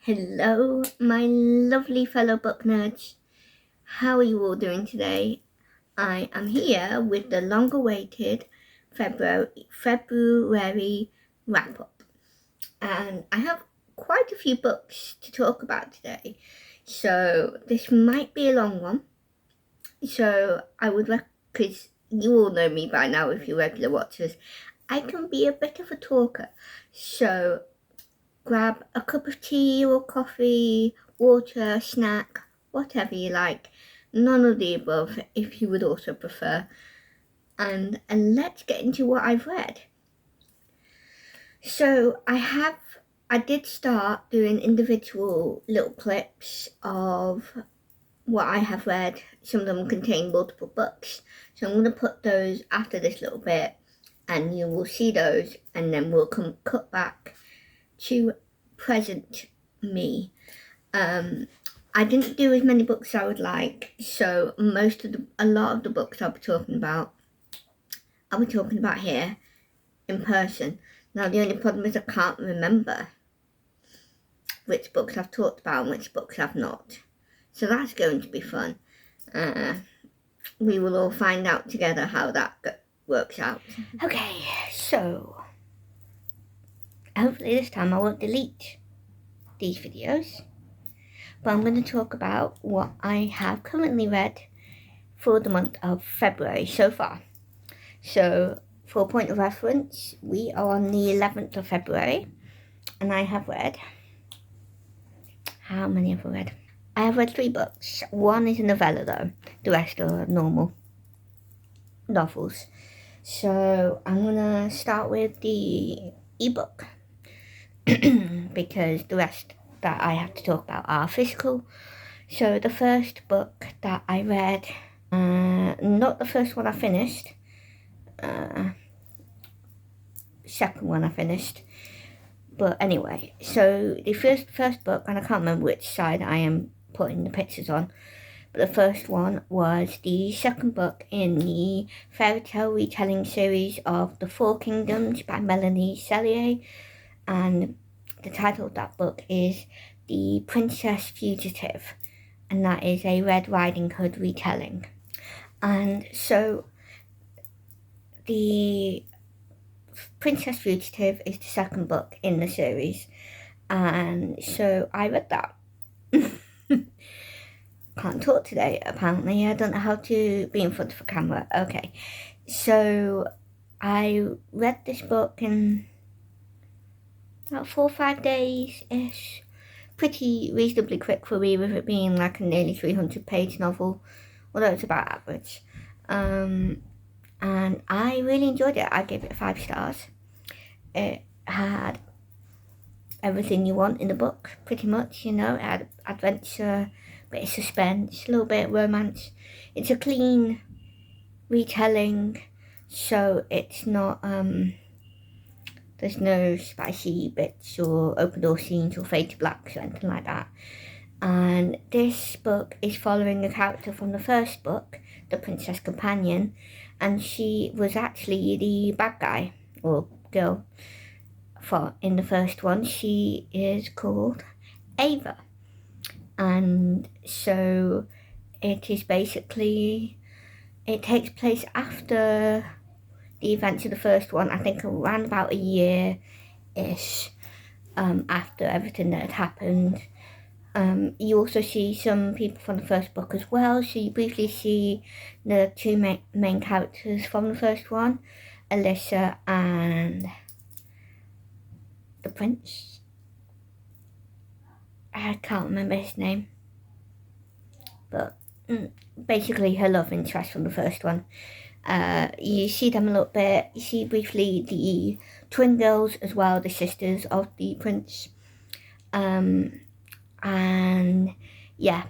Hello, my lovely fellow book nerds. How are you all doing today? I am here with the long-awaited February wrap-up, and I have quite a few books to talk about today, so this might be a long one. So I would because you all know me by now if you're regular watchers, I can be a bit of a talker, so grab a cup of tea or coffee, water, snack, whatever you like. None of the above if you would also prefer. And let's get into what I've read. So I did start doing individual little clips of what I have read. Some of them contain multiple books. So I'm going to put those after this little bit and you will see those, and then we'll cut back to present me. I didn't do as many books as I would like, so a lot of the books I'll be talking about here in person. Now the only problem is I can't remember which books I've talked about and which books I've not. So that's going to be fun. We will all find out together how that works out. Okay, so hopefully this time I won't delete these videos, but I'm going to talk about what I have currently read for the month of February so far. So for a point of reference, we are on the 11th of February, and I have read, how many have I read? I have read 3 books. One is a novella though, the rest are normal novels. So I'm going to start with the ebook because the rest that I have to talk about are physical. So the first book that I read, not the first one I finished, second one I finished, but anyway, so the first book, and I can't remember which side I am putting the pictures on, but the first one was the second book in the fairytale retelling series of The Four Kingdoms by Melanie Cellier, and the title of that book is The Princess Fugitive, and that is a Red Riding Hood retelling. And so the Princess Fugitive is the second book in the series, and so I read that. Can't talk today, apparently. I don't know how to be in front of a camera. Okay, so I read this book in about 4 or 5 days-ish. Pretty reasonably quick for me, with it being like a nearly 300-page novel, although it's about average. And I really enjoyed it. I gave it 5 stars. It had everything you want in the book, pretty much, you know. It had adventure, a bit of suspense, a little bit of romance. It's a clean retelling, so it's not, there's no spicy bits or open door scenes or fade to blacks or anything like that. And this book is following a character from the first book, The Princess Companion, and she was actually the bad guy, or girl, in the first one. She is called Ava. And so it is basically, it takes place after the events of the first one, I think around about a year-ish after everything that had happened. You also see some people from the first book as well, so you briefly see the 2 main characters from the first one, Alyssa and the prince. I can't remember his name, but basically her love interest from the first one. You see them a little bit. You see briefly the twin girls as well, the sisters of the prince. And yeah,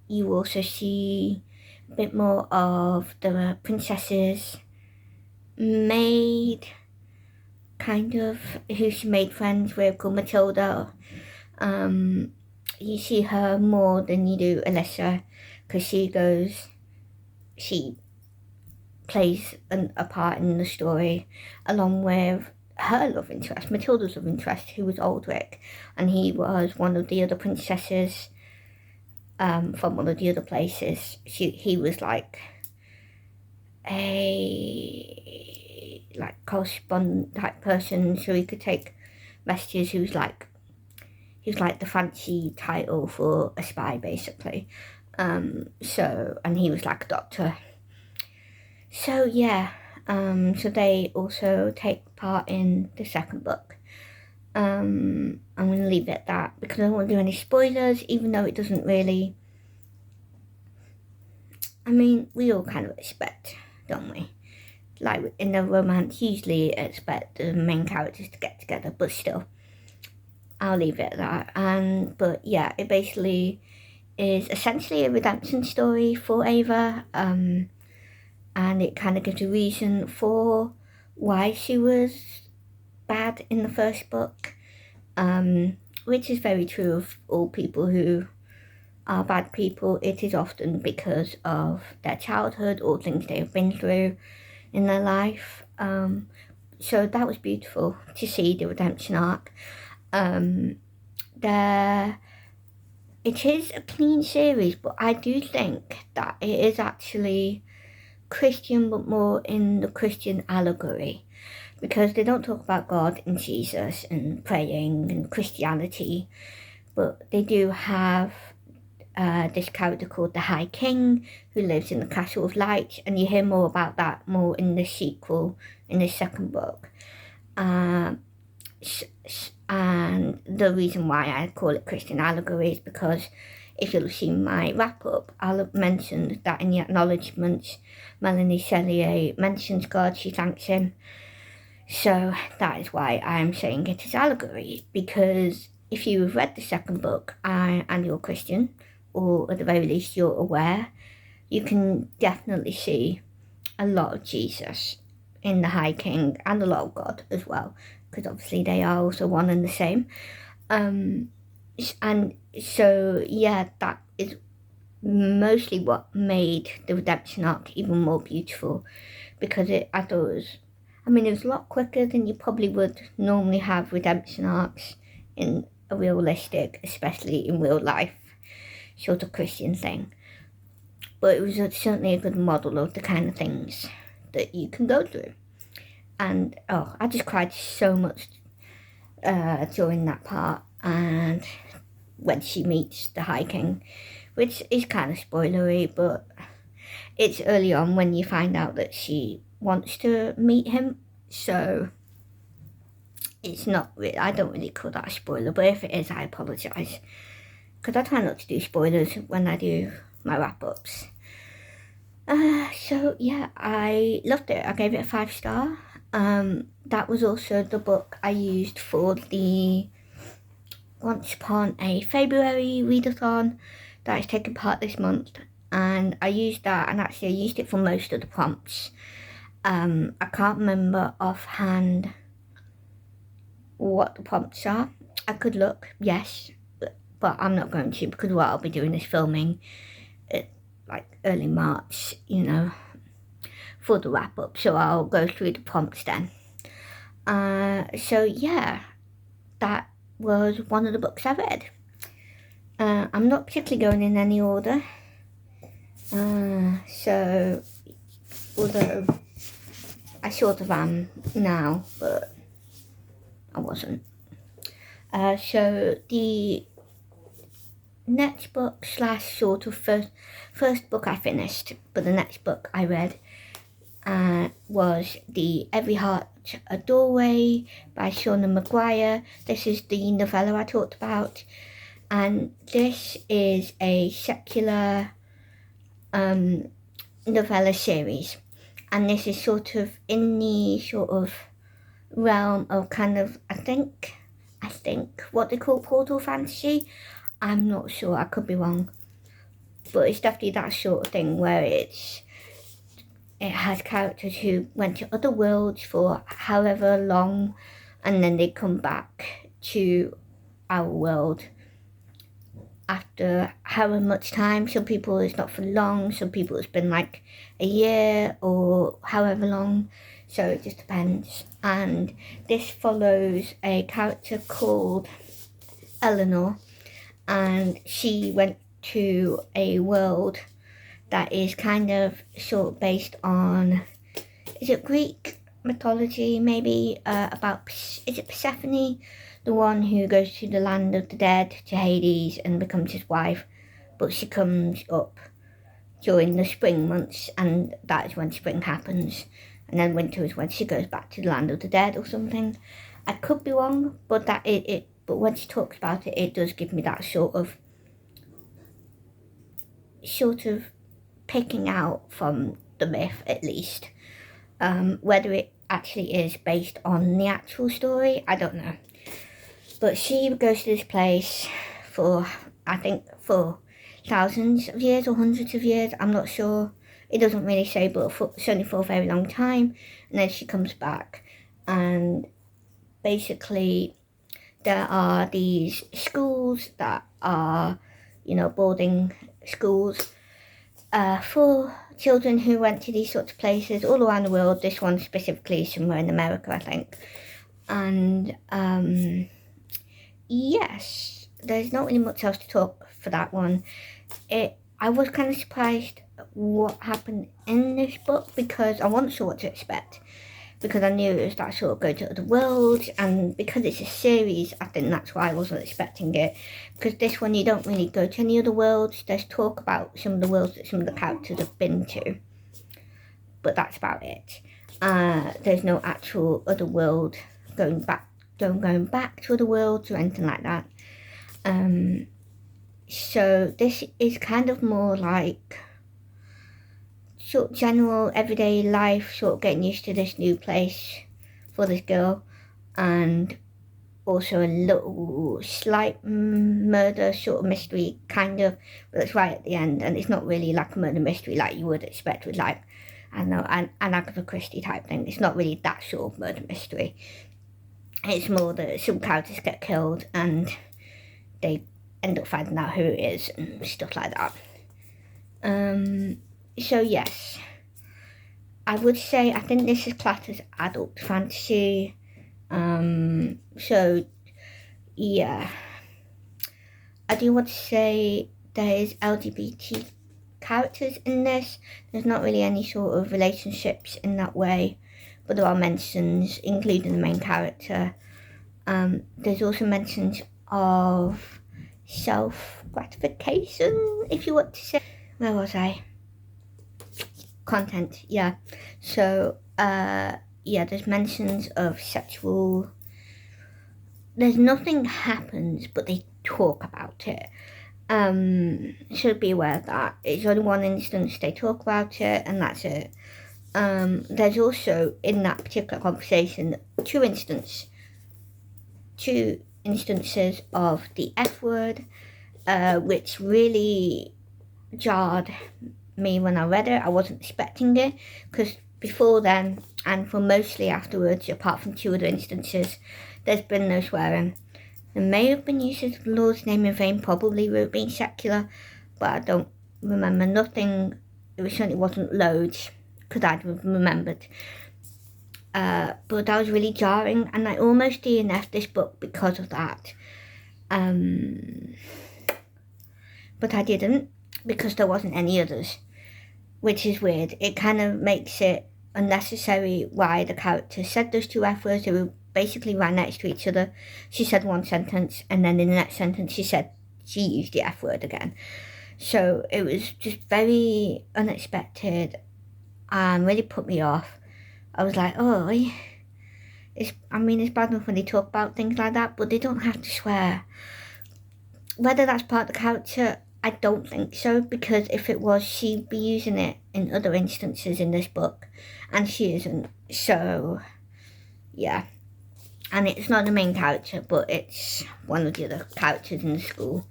you also see a bit more of the princess's maid, kind of, who she made friends with, called Matilda. You see her more than you do Alyssa, because she plays a part in the story, along with her love interest, Matilda's love interest, who was Aldrich, and he was one of the other princesses from one of the other places. He was like a correspondent type person, so he could take messages. He was like the fancy title for a spy, basically. So, and he was like a doctor. So yeah, so they also take part in the second book. I'm going to leave it at that because I don't want to do any spoilers, even though it doesn't really. I mean, we all kind of expect, don't we? Like in a romance, usually expect the main characters to get together, but still, I'll leave it at that. But yeah, it basically is essentially a redemption story for Ava, and it kind of gives a reason for why she was bad in the first book, which is very true of all people who are bad people. It is often because of their childhood or things they have been through in their life. So that was beautiful to see the redemption arc. It is a clean series, but I do think that it is actually Christian, but more in the Christian allegory, because they don't talk about God and Jesus and praying and Christianity, but they do have this character called the High King who lives in the Castle of Light, and you hear more about that more in the sequel, in the second book. And the reason why I call it Christian allegory is because if you'll see my wrap-up, I'll have mentioned that in the acknowledgements, Melanie Cellier mentions God, she thanks him. So that is why I'm saying it is allegory, because if you've read the second book and you're Christian, or at the very least you're aware, you can definitely see a lot of Jesus in the High King and a lot of God as well, because obviously they are also one and the same. And so yeah, that is mostly what made the redemption arc even more beautiful, because I thought it was, I mean, it was a lot quicker than you probably would normally have redemption arcs in a realistic, especially in real life, sort of Christian thing. But it was certainly a good model of the kind of things that you can go through. And I just cried so much during that part, and when she meets the High King, which is kind of spoilery, but it's early on when you find out that she wants to meet him, so it's not really, I don't really call that a spoiler, but if it is, I apologise, because I try not to do spoilers when I do my wrap-ups. So yeah, I loved it. I gave it a 5-star. That was also the book I used for the Once Upon a Faebruary Readathon that is taking part this month, and I used that, and actually I used it for most of the prompts. I can't remember offhand what the prompts are. I could look, yes, but I'm not going to, because what I'll be doing is filming at like early March, for the wrap up, so I'll go through the prompts then. So yeah, that was one of the books I read. I'm not particularly going in any order, so although I sort of am now, but I wasn't. So the next book / sort of first book I finished, but the next book I read was the Every Heart a Doorway by Shauna Maguire. This is the novella I talked about, and this is a secular novella series, and this is sort of in the sort of realm of kind of, I think what they call portal fantasy. I'm not sure, I could be wrong, but it's definitely that sort of thing where it has characters who went to other worlds for however long, and then they come back to our world after however much time. Some people it's not for long, some people it's been like a year or however long. so it just depends. And this follows a character called Eleanor, and she went to a world that is kind of sort of based on, is it Greek mythology maybe, about, is it Persephone, the one who goes to the land of the dead, to Hades, and becomes his wife, but she comes up during the spring months, and that is when spring happens, and then winter is when she goes back to the land of the dead or something. I could be wrong, but but when she talks about it, it does give me that sort of picking out from the myth, at least. Whether it actually is based on the actual story, I don't know. But she goes to this place for, I think, for thousands of years or hundreds of years, I'm not sure. It doesn't really say, but certainly for a very long time. And then she comes back, and basically there are these schools that are, boarding schools for children who went to these sorts of places all around the world. This one specifically is somewhere in America, I think. And yes, there's not really much else to talk for that one. I was kind of surprised at what happened in this book, because I wasn't sure what to expect, because I knew it was that sort of go to other worlds, and because it's a series, I think that's why I wasn't expecting it. Because this one, you don't really go to any other worlds. There's talk about some of the worlds that some of the characters have been to, but that's about it. There's no actual other world going back to other worlds or anything like that. So this is kind of more like sort of general everyday life, sort of getting used to this new place for this girl, and also a little slight murder sort of mystery, kind of, but that's right at the end, and it's not really like a murder mystery like you would expect with, like, I don't know, an Agatha Christie type thing. It's not really that sort of murder mystery. It's more that some characters get killed and they end up finding out who it is and stuff like that. So yes, I would say I think this is classed as adult fantasy. So yeah, I do want to say there is LGBT characters in this. There's not really any sort of relationships in that way, but there are mentions, including the main character. There's also mentions of self-gratification, if you want to say. Where was I? Content, yeah. So, there's mentions of sexual. There's nothing happens, but they talk about it. Should be aware of that. It's only one instance they talk about it, and that's it. There's also, in that particular conversation, two instances of the F word, which really jarred me when I read it. I wasn't expecting it, because before then, and for mostly afterwards, apart from two other instances, there's been no swearing. There may have been uses of the Lord's name in vain, probably we were being secular, but I don't remember nothing. It certainly wasn't loads, because I'd remembered. But that was really jarring, and I almost DNF'd this book because of that. But I didn't, because there wasn't any others, which is weird. It kind of makes it unnecessary why the character said those two F words. They were basically right next to each other. She said one sentence, and then in the next sentence she used the F word again. So it was just very unexpected and really put me off. I was like, oh, it's bad enough when they talk about things like that, but they don't have to swear. Whether that's part of the character, I don't think so, because if it was, she'd be using it in other instances in this book, and she isn't. So, yeah. And it's not the main character, but it's one of the other characters in the school.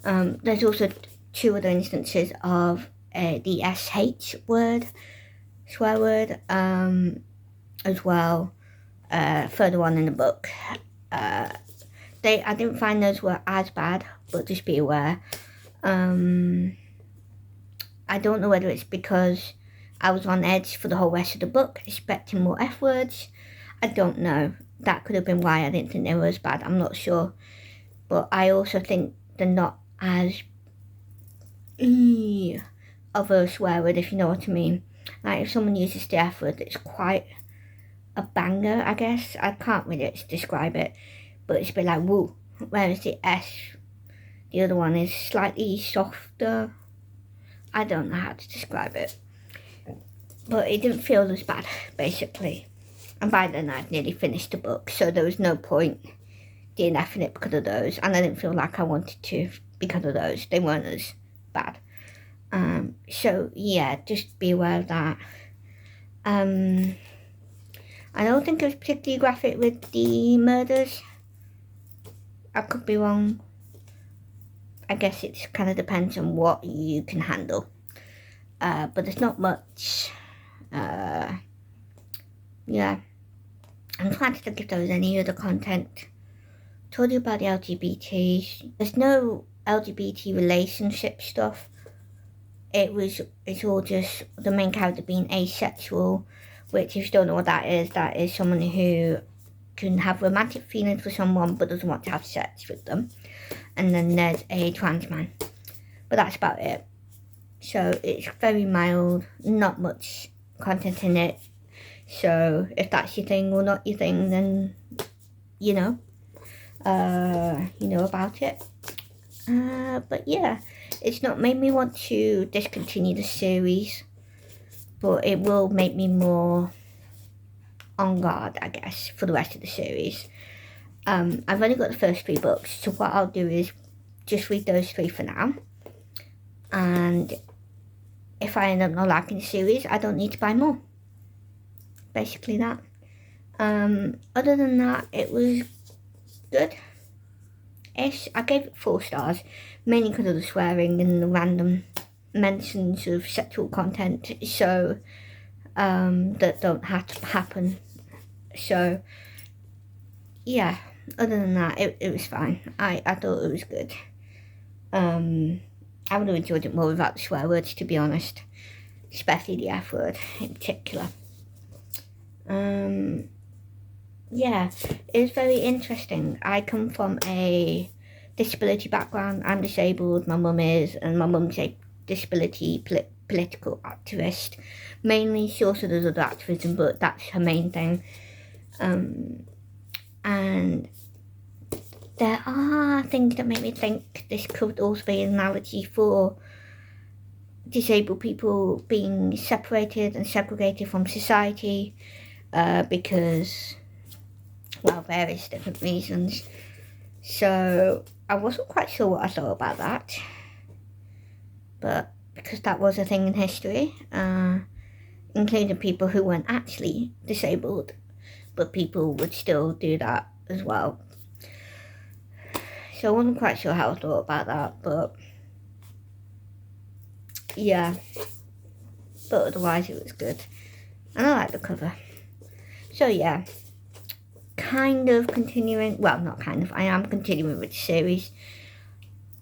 There's also two other instances of the SH word, swear word, as well, further on in the book. I didn't find those were as bad, but just be aware. I don't know whether it's because I was on edge for the whole rest of the book, expecting more F words. I don't know. That could have been why I didn't think they were as bad. I'm not sure. But I also think they're not as of a swear word, if you know what I mean. Like, if someone uses the F word, it's quite a banger, I guess. I can't really describe it, but it's a bit like woo. Whereas the other one is slightly softer. I don't know how to describe it, but it didn't feel as bad, basically. And by then I'd nearly finished the book, so there was no point DNFing it because of those, and I didn't feel like I wanted to because of those. They weren't as bad. So yeah, just be aware of that. I don't think it was particularly graphic with the murders. I could be wrong. I guess it kind of depends on what you can handle. But there's not much. Yeah. I'm trying to think if there was any other content. Told you about the LGBT. There's no LGBT relationship stuff. It's all just the main character being asexual, which, if you don't know what that is someone who can have romantic feelings for someone but doesn't want to have sex with them. And then there's a trans man, but that's about it. So it's very mild, not much content in it. So if that's your thing or not your thing, then you know about it. But yeah, it's not made me want to discontinue the series, but it will make me more on guard, I guess, for the rest of the series. I've only got the first 3 books, so what I'll do is just read those 3 for now. And if I end up not liking the series, I don't need to buy more. Basically that. Other than that, it was good-ish. I gave it 4 stars, mainly because of the swearing and the random mentions of sexual content, so that don't have to happen. So yeah, other than that, it was fine. I thought it was good. I would have enjoyed it more without the swear words, to be honest, especially the F word in particular. Yeah, it was very interesting. I come from a disability background. I'm disabled, my mum is, and my mum's a disability political activist. Mainly, she also does other activism, but that's her main thing. And there are things that make me think this could also be an analogy for disabled people being separated and segregated from society because, well, various different reasons. So I wasn't quite sure what I thought about that, but because that was a thing in history, including people who weren't actually disabled, but people would still do that as well. So I wasn't quite sure how I thought about that, but yeah. But otherwise it was good. And I like the cover. So yeah. Kind of continuing, well, not kind of, I am continuing with the series.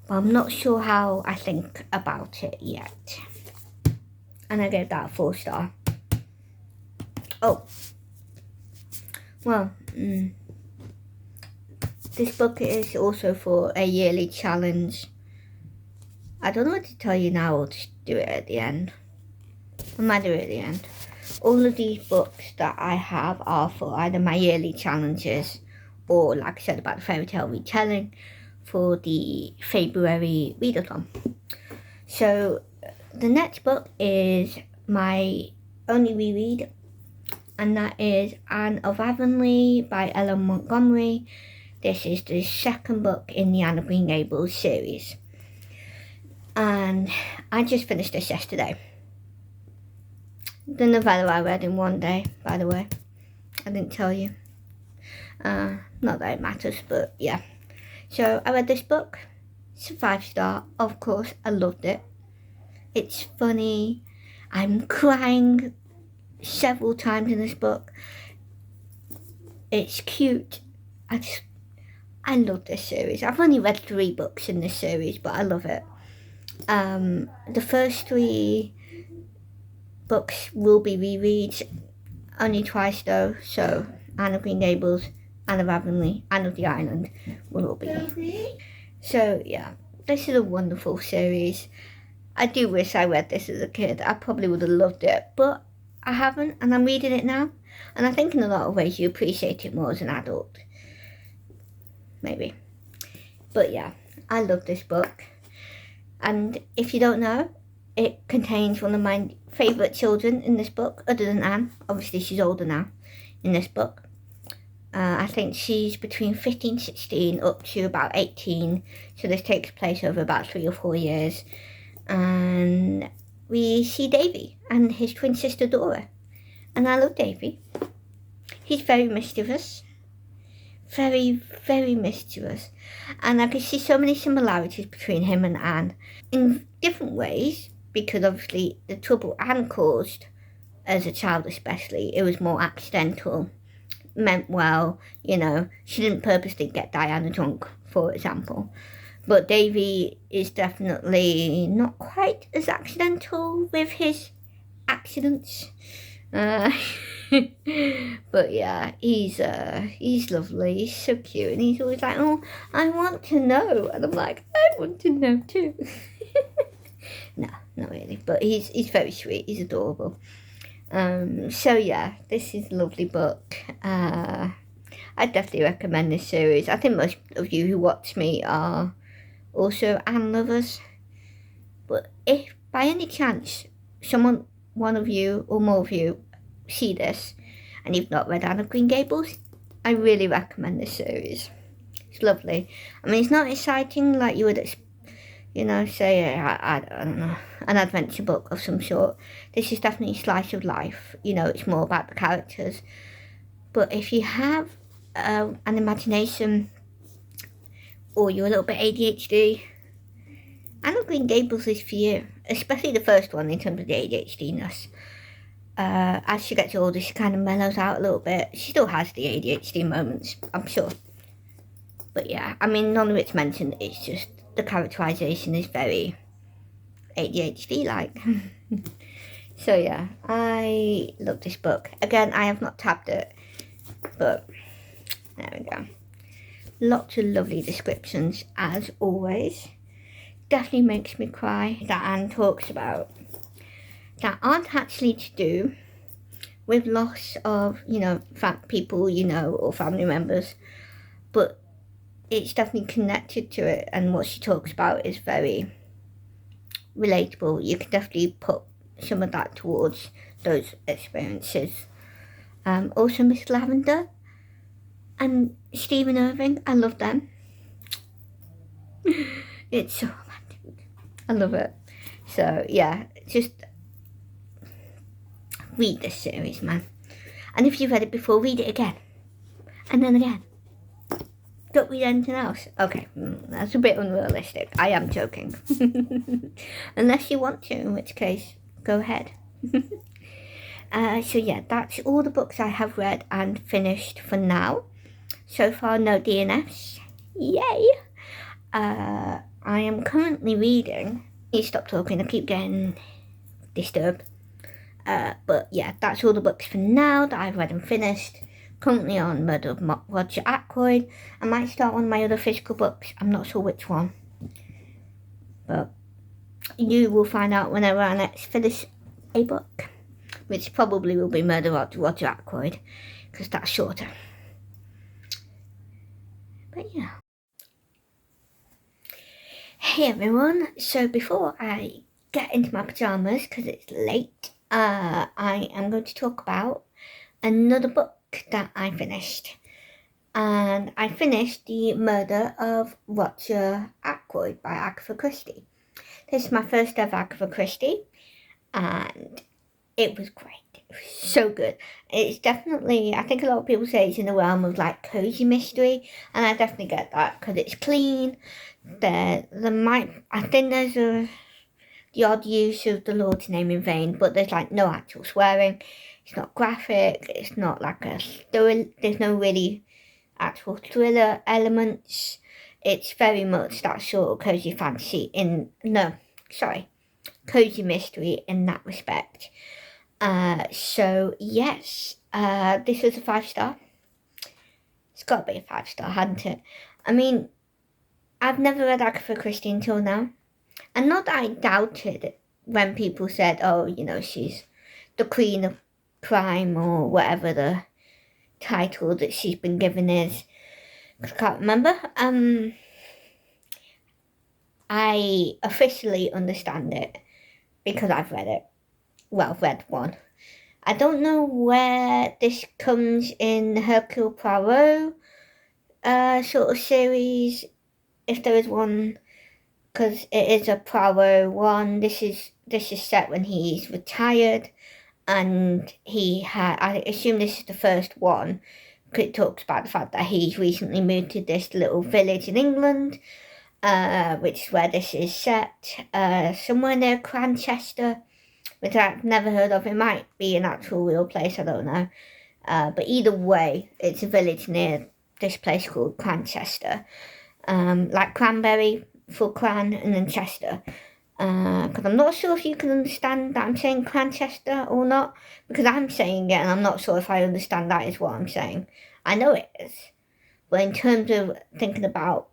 But I'm not sure how I think about it yet. And I gave that a 4 star. Oh. Well, this book is also for a yearly challenge. I don't know what to tell you now, I'll just do it at the end. I might do it at the end. All of these books that I have are for either my yearly challenges or, like I said about the fairy tale retelling, for the Faebruary Readathon. So the next book is my only reread, and that is Anne of Avonlea by Ellen Montgomery. This is the second book in the Anne of Green Gables series. And I just finished this yesterday. The novella I read in one day, by the way. I didn't tell you. Not that it matters, but yeah. So I read this book. It's a 5 star. Of course, I loved it. It's funny. I'm crying several times in this book. It's cute. I love this series. I've only read 3 books in this series, but I love it. The first 3 books will be rereads, only twice though, so Anne of Green Gables, Anne of Avonlea, Anne of the Island will all be. So yeah, this is a wonderful series. I do wish I read this as a kid. I probably would have loved it, but I haven't, and I'm reading it now, and I think in a lot of ways you appreciate it more as an adult. Maybe. But yeah, I love this book. And if you don't know, it contains one of my favourite children in this book, other than Anne. Obviously, she's older now in this book. I think she's between 15, 16 up to about 18. So this takes place over about 3 or 4 years. And we see Davy and his twin sister Dora. And I love Davy. He's very mischievous. Very, very mischievous. And I can see so many similarities between him and Anne in different ways, because obviously the trouble Anne caused as a child especially, it was more accidental, meant well, you know, she didn't purposely get Diana drunk, for example. But Davy is definitely not quite as accidental with his accidents. But yeah, he's lovely, he's so cute, and he's always like, oh, I want to know, and I'm like, I want to know too. No, not really, but he's very sweet, he's adorable. So yeah, this is a lovely book. I definitely recommend this series. I think most of you who watch me are also Anne lovers, but if by any chance one of you or more of you see this and you've not read Anne of Green Gables, I really recommend this series. It's lovely. I mean, it's not exciting like you would say I don't know, an adventure book of some sort. This is definitely a slice of life. You know, it's more about the characters. But if you have an imagination, or you're a little bit ADHD, Anne of Green Gables is for you, especially the first one in terms of the ADHD-ness. As she gets older, she kind of mellows out a little bit. She still has the ADHD moments, I'm sure. But yeah, I mean, none of it's mentioned. It's just the characterization is very ADHD-like. So yeah, I love this book. Again, I have not tabbed it, but there we go. Lots of lovely descriptions, as always. Definitely makes me cry that Anne talks about that aren't actually to do with loss of, people, or family members, but it's definitely connected to it, and what she talks about is very relatable. You can definitely put some of that towards those experiences. Also, Miss Lavender and Stephen Irving, I love them. It's so romantic. I love it. So yeah, just read this series, man. And if you've read it before, read it again. And then again. Don't read anything else. Okay, that's a bit unrealistic. I am joking. Unless you want to, in which case, go ahead. So yeah, that's all the books I have read and finished for now. So far, no DNFs. Yay! I am currently reading. You stop talking, I keep getting disturbed. But yeah, that's all the books for now that I've read and finished. Currently on Murder of Roger Ackroyd. I might start one of my other physical books. I'm not sure which one. But you will find out whenever I next finish a book. Which probably will be Murder of Roger Ackroyd. Because that's shorter. But yeah. Hey everyone. So before I get into my pyjamas, because it's late, I am going to talk about another book that I finished, and I finished The Murder of Roger Ackroyd by Agatha Christie. This is my first ever Agatha Christie, and it was great. It was so good. It's definitely, I think a lot of people say it's in the realm of like cozy mystery, and I definitely get that because it's clean. I think there's the odd use of the Lord's name in vain, but there's like no actual swearing. It's not graphic, it's not like there's no really actual thriller elements. It's very much that sort of cozy fantasy cozy mystery in that respect. So yes, this was a 5-star. It's got to be a 5-star, hadn't it? I mean, I've never read Agatha Christie until now. And not that I doubted it when people said, oh, you know, she's the queen of crime or whatever the title that she's been given is. I can't remember. I officially understand it because I've read it. Well, read one. I don't know where this comes in the Hercule Poirot sort of series, if there is one, because it is a Poirot one. This is set when he's retired, and I assume this is the first one, because it talks about the fact that he's recently moved to this little village in England, which is where this is set, somewhere near Cranchester, which I've never heard of. It might be an actual real place, I don't know. But either way, it's a village near this place called Cranchester. Like cranberry for cran and then Chester. Because I'm not sure if you can understand that I'm saying Cranchester or not. Because I'm saying it and I'm not sure if I understand that is what I'm saying. I know it is. But in terms of thinking about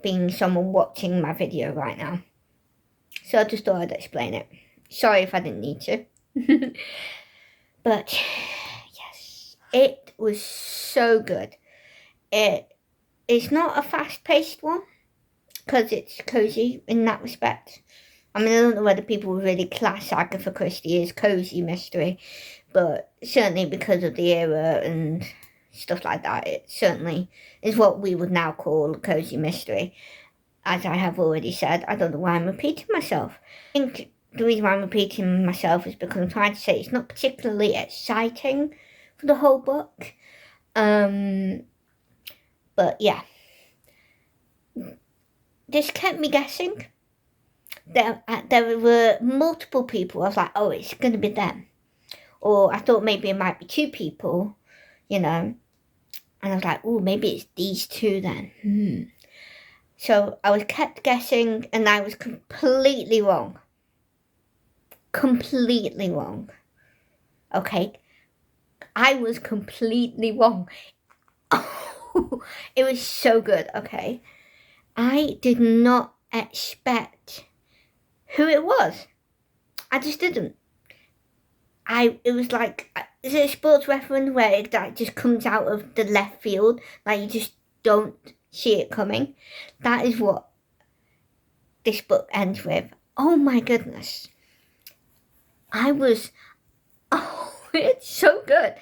being someone watching my video right now. So I just thought I'd explain it. Sorry if I didn't need to. But yes, it was so good. It's not a fast-paced one because it's cozy in that respect. I mean, I don't know whether people would really class Agatha Christie as cozy mystery, but certainly because of the era and stuff like that, it certainly is what we would now call a cozy mystery. As I have already said, I don't know why I'm repeating myself. I think the reason why I'm repeating myself is because I'm trying to say it's not particularly exciting for the whole book. But yeah, this kept me guessing. There were multiple people. I was like, oh, it's going to be them. Or I thought maybe it might be 2 people, you know. And I was like, oh, maybe it's these 2 then. So I was kept guessing and I was completely wrong. Completely wrong. Okay? I was completely wrong. It was so good, okay? I did not expect who it was. I just didn't. It was like, is it a sports reference where it just comes out of the left field? Like you just don't see it coming? That is what this book ends with. Oh my goodness. It's so good.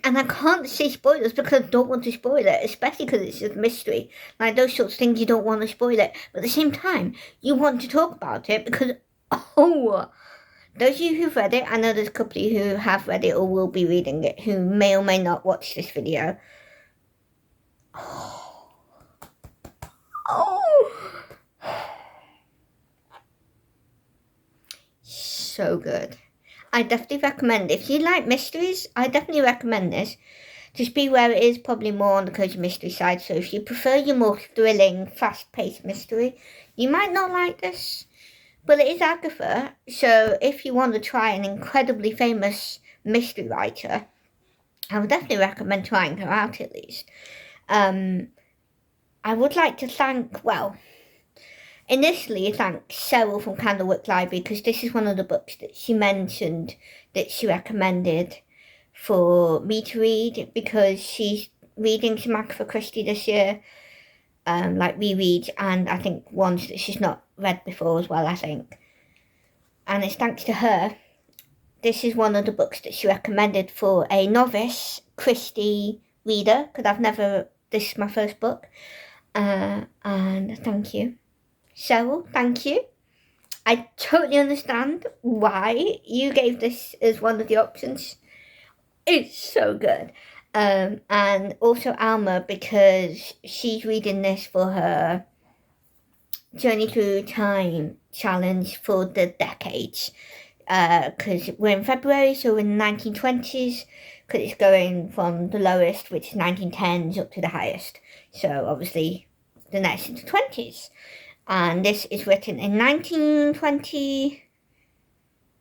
And I can't say spoilers because I don't want to spoil it, especially because it's a mystery. Like those sorts of things, you don't want to spoil it. But at the same time, you want to talk about it because, those of you who've read it, I know there's a couple of you who have read it or will be reading it who may or may not watch this video. So good. I definitely recommend, if you like mysteries, I definitely recommend this. Just be aware it is probably more on the cozy mystery side, so if you prefer your more thrilling, fast-paced mystery, you might not like this. But it is Agatha, so if you want to try an incredibly famous mystery writer, I would definitely recommend trying her out at least. I would like to initially thank Cheryl from Candlewick Library, because this is one of the books that she mentioned that she recommended for me to read, because she's reading some Agatha Christie this year, like rereads, and I think ones that she's not read before as well, I think. And it's thanks to her. This is one of the books that she recommended for a novice Christie reader, because this is my first book. And thank you. Cheryl, thank you. I totally understand why you gave this as one of the options. It's so good. And also Alma, because she's reading this for her Journey Through Time challenge for the decades. Because we're in February, so we're in the 1920s, because it's going from the lowest, which is 1910s, up to the highest. So obviously the next is the 20s. And this is written in 1920,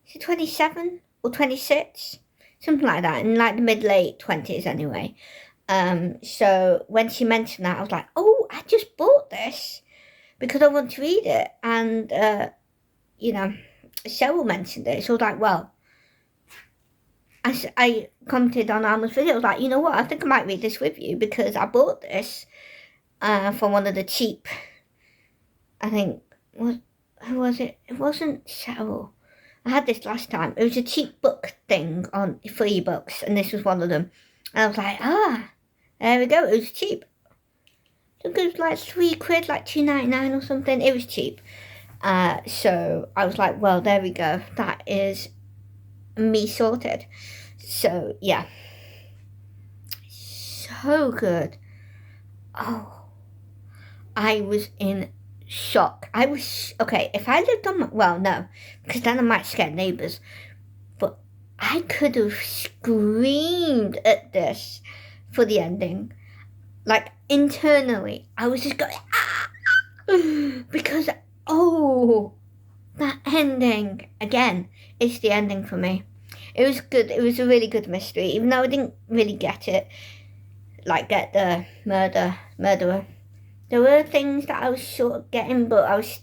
is it 27? or 26, something like that, in like the mid-late 20s anyway. So when she mentioned that, I was like, oh, I just bought this because I want to read it. And, you know, Cheryl mentioned it. So I was like, well, I commented on Alma's video. I was like, you know what, I think I might read this with you because I bought this from one of the cheap, I think, who was it? It wasn't Cheryl. I had this last time. It was a cheap book thing for ebooks, and this was one of them. And I was like, there we go. It was cheap. I think it was like £3, like £2.99 or something. It was cheap. So I was like, well, there we go. That is me sorted. So yeah, so good. Oh, I was in shock. I was okay. If I lived on no, because then I might scare neighbours. But I could have screamed at this for the ending. Like internally, I was just going because that ending again. It's the ending for me. It was good. It was a really good mystery, even though I didn't really get it. Like get the murderer. There were things that I was sort of getting, but I was,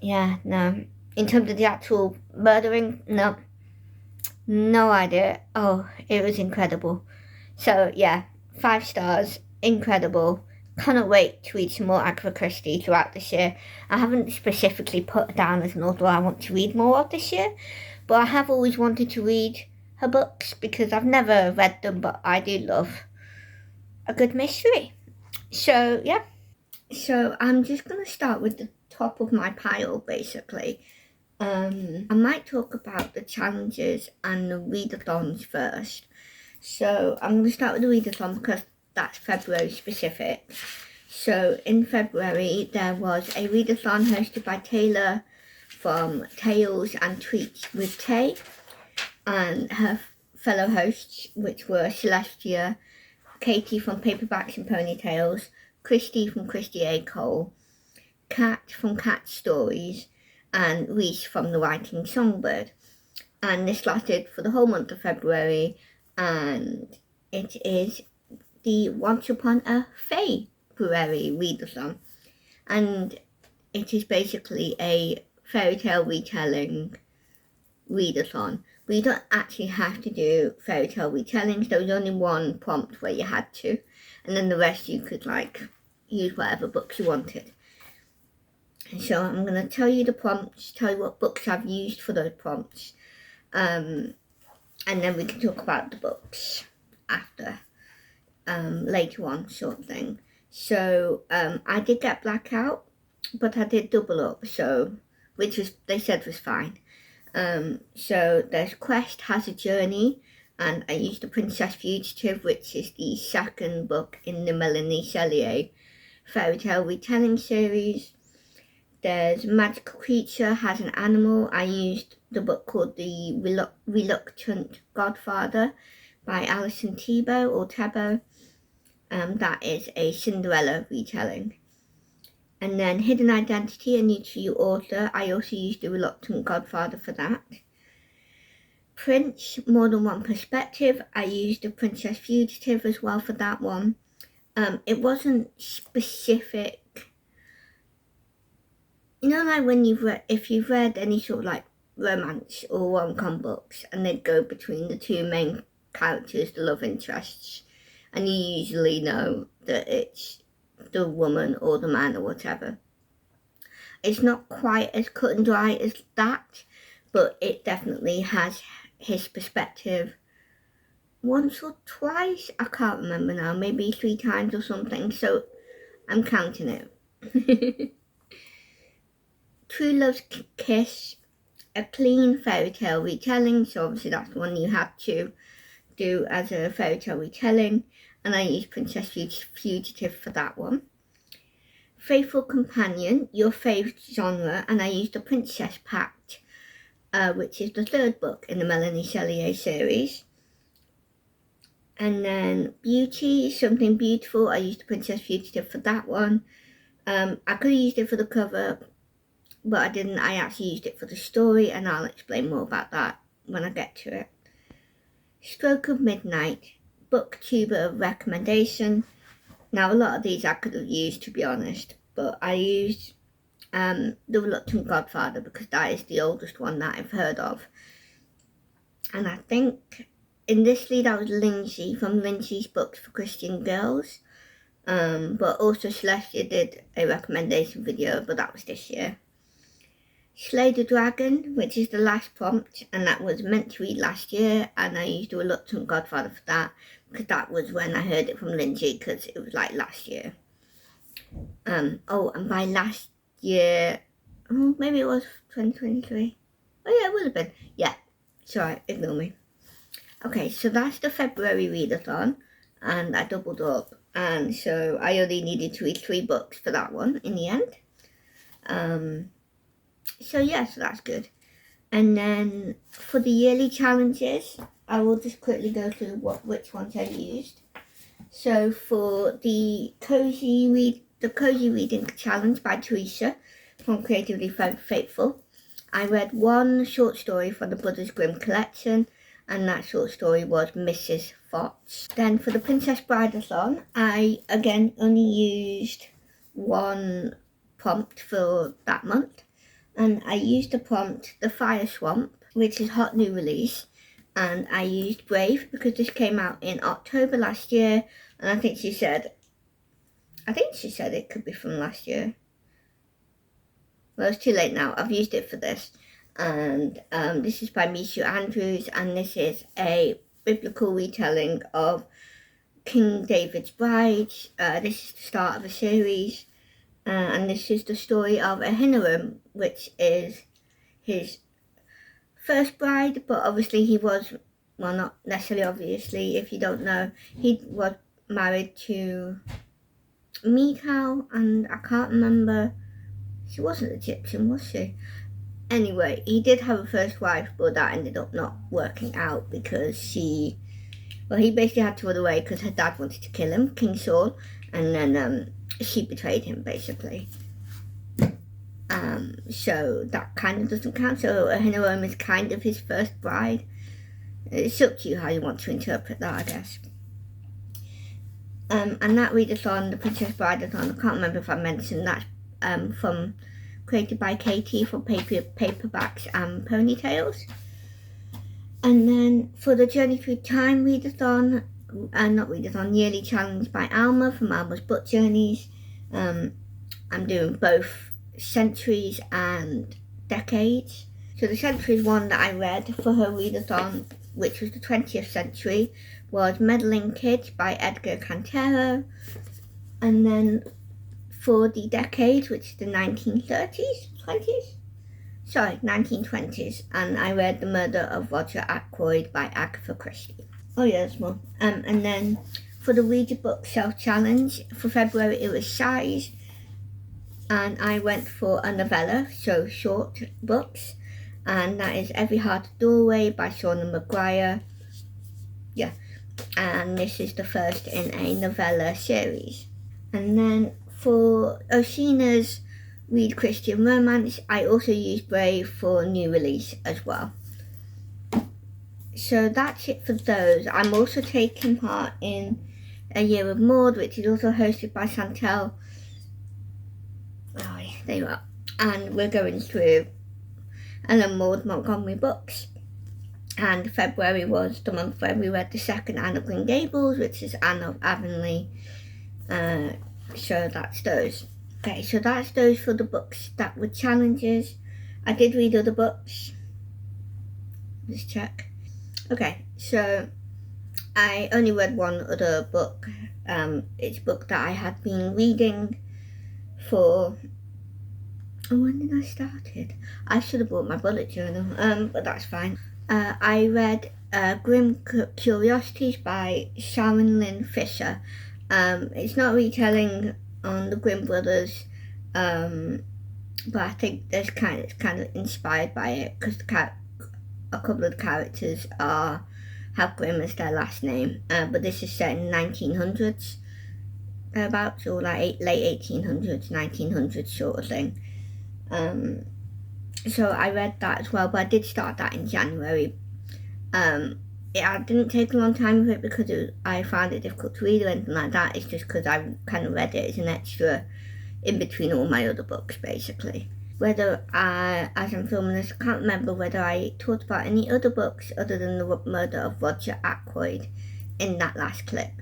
no. In terms of the actual murdering, no idea. Oh, it was incredible. So yeah, 5 stars, incredible. Cannot wait to read some more Agatha Christie throughout this year. I haven't specifically put down as an author I want to read more of this year, but I have always wanted to read her books because I've never read them, but I do love a good mystery. So yeah, so I'm just going to start with the top of my pile basically. I might talk about the challenges and the readathons first. So I'm going to start with the readathon because that's February specific. So in February there was a readathon hosted by Taylor from Tales and Tweets with Tay and her fellow hosts, which were Celestria, Katie from Paperbacks and Ponytails, Kristi from Kristi A. Cole, Kat from Cat Stories, and Reese from the writing Songbird. And this lasted for the whole month of February, and it is the Once Upon a Faebruary readathon. And it is basically a fairy tale retelling readathon. But you don't actually have to do fairy tale retellings. There was only one prompt where you had to, and then the rest you could use whatever books you wanted. So I'm going to tell you the prompts, tell you what books I've used for those prompts, and then we can talk about the books after, later on, sort of thing. So I did get Blackout, but I did double up, so which they said was fine. So there's Quest Has a Journey, and I used the Princess Fugitive, which is the second book in the Melanie Cellier fairytale retelling series. There's Magical Creature Has an Animal. I used the book called The Reluctant Godfather by Alison Tebow. That is a Cinderella retelling. And then Hidden Identity, a new to you author. I also used The Reluctant Godfather for that. Prince, More Than One Perspective. I used The Princess Fugitive as well for that one. It wasn't specific. You know, like when if you've read any sort of romance or rom-com books, and they go between the two main characters, the love interests, and you usually know that it's the woman or the man or whatever. It's not quite as cut and dry as that, but it definitely has his perspective once or twice. I can't remember now, maybe 3 times or something, so I'm counting it. True Love's Kiss, a clean fairy tale retelling, so obviously that's the one you have to do as a fairy tale retelling, and I used Princess Fugitive for that one. Faithful Companion, your favourite genre, and I used The Princess Pact, which is the 3rd book in the Melanie Cellier series. And then Beauty, Something Beautiful, I used The Princess Fugitive for that one. I could have used it for the cover, but I didn't. I actually used it for the story, and I'll explain more about that when I get to it. Stroke of Midnight, booktuber recommendation. Now a lot of these I could have used, to be honest, but I used The Reluctant Godfather because that is the oldest one that I've heard of. And I think in this lead I was Lindsey from Lindsey's Books for Christian Girls. But also Celestria did a recommendation video, but that was this year. Slay the Dragon, which is the last prompt, and that was meant to read last year, and I used The Reluctant Godfather for that, because that was when I heard it from Lindsey, because it was like last year. Oh, and by last year, oh, maybe it was 2023. Oh yeah, it would have been. Yeah, sorry, ignore me. Okay, so that's the February readathon, and I doubled up, and so I only needed to read 3 books for that one in the end. So yeah, so that's good. And then for the yearly challenges, I will just quickly go through which ones I used. So for the cozy reading challenge by Teresa from Creatively Faithful, I read 1 short story from the Brothers Grimm collection, and that short story was Mrs. Fox. Then for the Princess Bride-athon, I again only used 1 prompt for that month. And I used the prompt The Fire Swamp, which is hot new release, and I used Brave because this came out in October last year, and I think she said it could be from last year. Well, it's too late now. I've used it for this, and this is by Misha Andrews, and this is a biblical retelling of King David's bride. This is the start of a series. And this is the story of Ahinoam, which is his first bride, but obviously he was, well, not necessarily obviously, if you don't know, he was married to Michal, and I can't remember, she wasn't Egyptian, was she? Anyway, he did have a first wife, but that ended up not working out because he basically had to run away because her dad wanted to kill him, King Saul, and then she betrayed him, basically. So that kind of doesn't count. So Ahinoam is kind of his first bride. It's up to you how you want to interpret that, I guess. And that readathon, the Princess Bride-athon, I can't remember if I mentioned that, created by Katie for paperbacks and ponytails. And then for the Journey Through Time readathon, yearly challenge by Alma from Alma's Book Journeys. I'm doing both centuries and decades. So the centuries one that I read for her readathon, which was the 20th century, was Meddling Kids by Edgar Cantero. And then for the decades, which is the 1920s, and I read The Murder of Roger Ackroyd by Agatha Christie. Oh yeah, there's more. And then for the Read Your Book Self-Challenge, for February it was Size, and I went for a novella, so short books, and that is Every Heart a Doorway by Shauna McGuire. Yeah, and this is the first in a novella series. And then for Oceana's Read Christian Romance, I also used Brave for new release as well. So that's it for those. I'm also taking part in A Year of Maud, which is also hosted by Chantel. Oh, yeah, there you are. And we're going through Ellen Maud Montgomery books. And February was the month where we read the second Anne of Green Gables, which is Anne of Avonlea. So that's those. Okay, so that's those for the books that were challenges. I did read other books. Let's check. Okay, so I only read one other book. It's a book that I had been reading for... Oh, when did I start it? I should have brought my bullet journal, but that's fine. I read Grim Curiosities by Sharon Lynn Fisher. It's not retelling on the Grimm brothers, but I think it's kind of inspired by it because a couple of the characters have Grimm as their last name, but this is set in 1900s, thereabouts, or like late 1800s, 1900s sort of thing. So I read that as well, but I did start that in January, I didn't take a long time with it because I found it difficult to read or anything like that. It's just because I kind of read it as an extra in between all my other books, basically. Whether as I'm filming this, I can't remember whether I talked about any other books other than the murder of Roger Ackroyd in that last clip.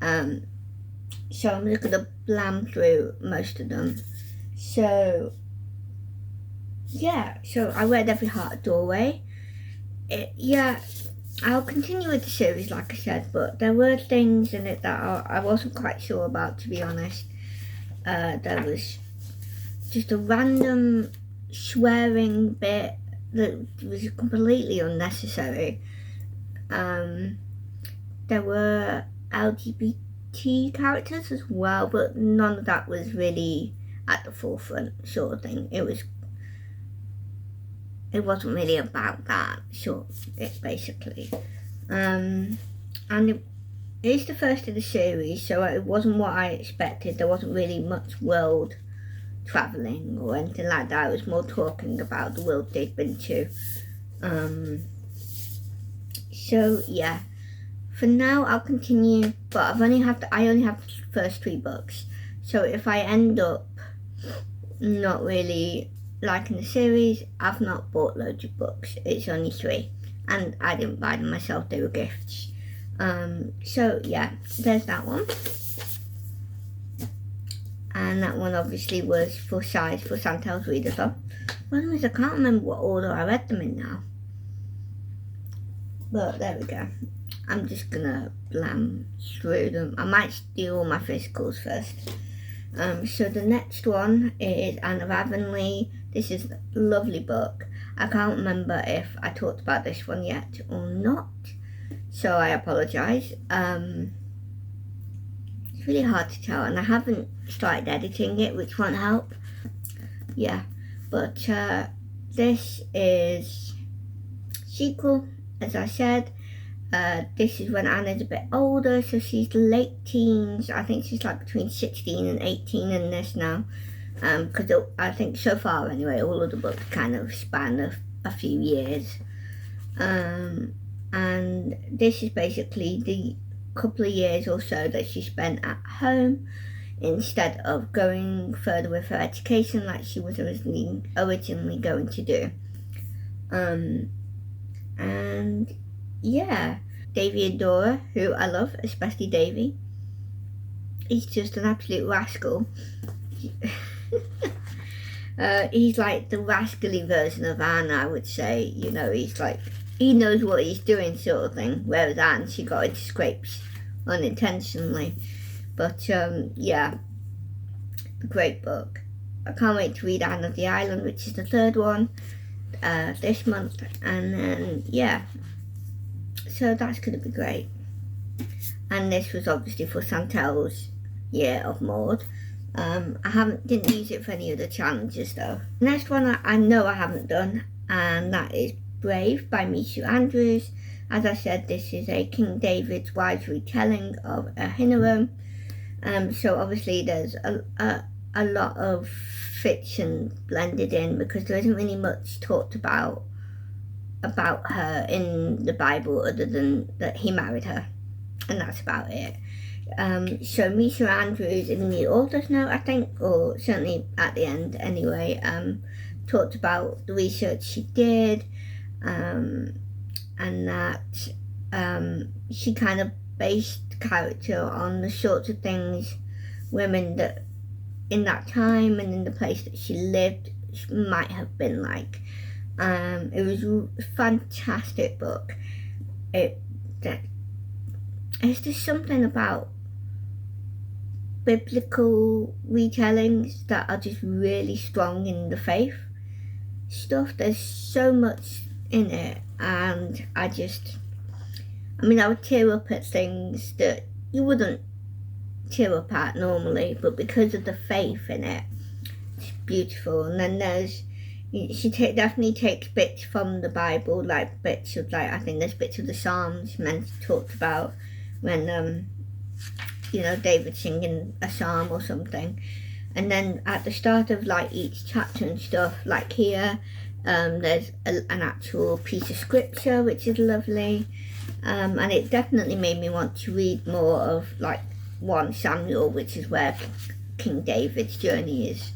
So I'm just going to blam through most of them. So, yeah, so I read Every Heart a Doorway. I'll continue with the series, like I said, but there were things in it that I wasn't quite sure about, to be honest. There was just a random swearing bit that was completely unnecessary. There were LGBT characters as well, but none of that was really at the forefront, sort of thing. It wasn't really about that, basically. And it is the first of the series, so it wasn't what I expected. There wasn't really much world travelling or anything like that. It was more talking about the world they'd been to. So yeah, for now I'll continue, but I only have the first 3 books. So if I end up not really liking the series, I've not bought loads of books. It's only 3, and I didn't buy them myself, they were gifts. So yeah, there's that one. And that one obviously was full size for Santel's Readathon. Well, I can't remember what order I read them in now. But there we go. I'm just gonna blam through them. I might do all my physicals first. So the next one is Anne of Avonlea. This is a lovely book. I can't remember if I talked about this one yet or not, so I apologise. It's really hard to tell, and I haven't started editing it, which won't help. Yeah, but this is sequel, as I said. This is when Anna's a bit older, so she's late teens. I think she's like between 16 and 18 in this now. Because I think so far anyway, all of the books kind of span a few years. And this is basically the couple of years or so that she spent at home instead of going further with her education like she was originally going to do. And yeah, Davy and Dora, who I love, especially Davy. He's just an absolute rascal. He's like the rascally version of Anne, I would say. You know, he's like, he knows what he's doing, sort of thing. Whereas Anne, she got into scrapes unintentionally. But yeah, great book. I can't wait to read Anne of the Island, which is the 3rd one this month. And then yeah, so that's going to be great. And this was obviously for Santel's Year of Maud. I didn't use it for any other challenges though. The next one I know I haven't done, and that is Brave by Misha Andrews. As I said, this is a King David's Wives retelling of Ahinoam. So obviously there's a lot of fiction blended in, because there isn't really much talked about her in the Bible other than that he married her, and that's about it. So Misha Andrews in the author's note, I think, or certainly at the end anyway, talked about the research she did, and that she kind of based the character on the sorts of things women that in that time and in the place that she lived might have been like. It was a fantastic book. It's just something about biblical retellings that are just really strong in the faith stuff. There's so much in it, and I would tear up at things that you wouldn't tear up at normally, but because of the faith in it, it's beautiful. And then she definitely takes bits from the Bible, like bits of, like, I think there's bits of the Psalms talked about when David singing a psalm or something. And then at the start of like each chapter and stuff, like here, There's an actual piece of scripture, which is lovely. And it definitely made me want to read more of like 1 Samuel, which is where King David's journey is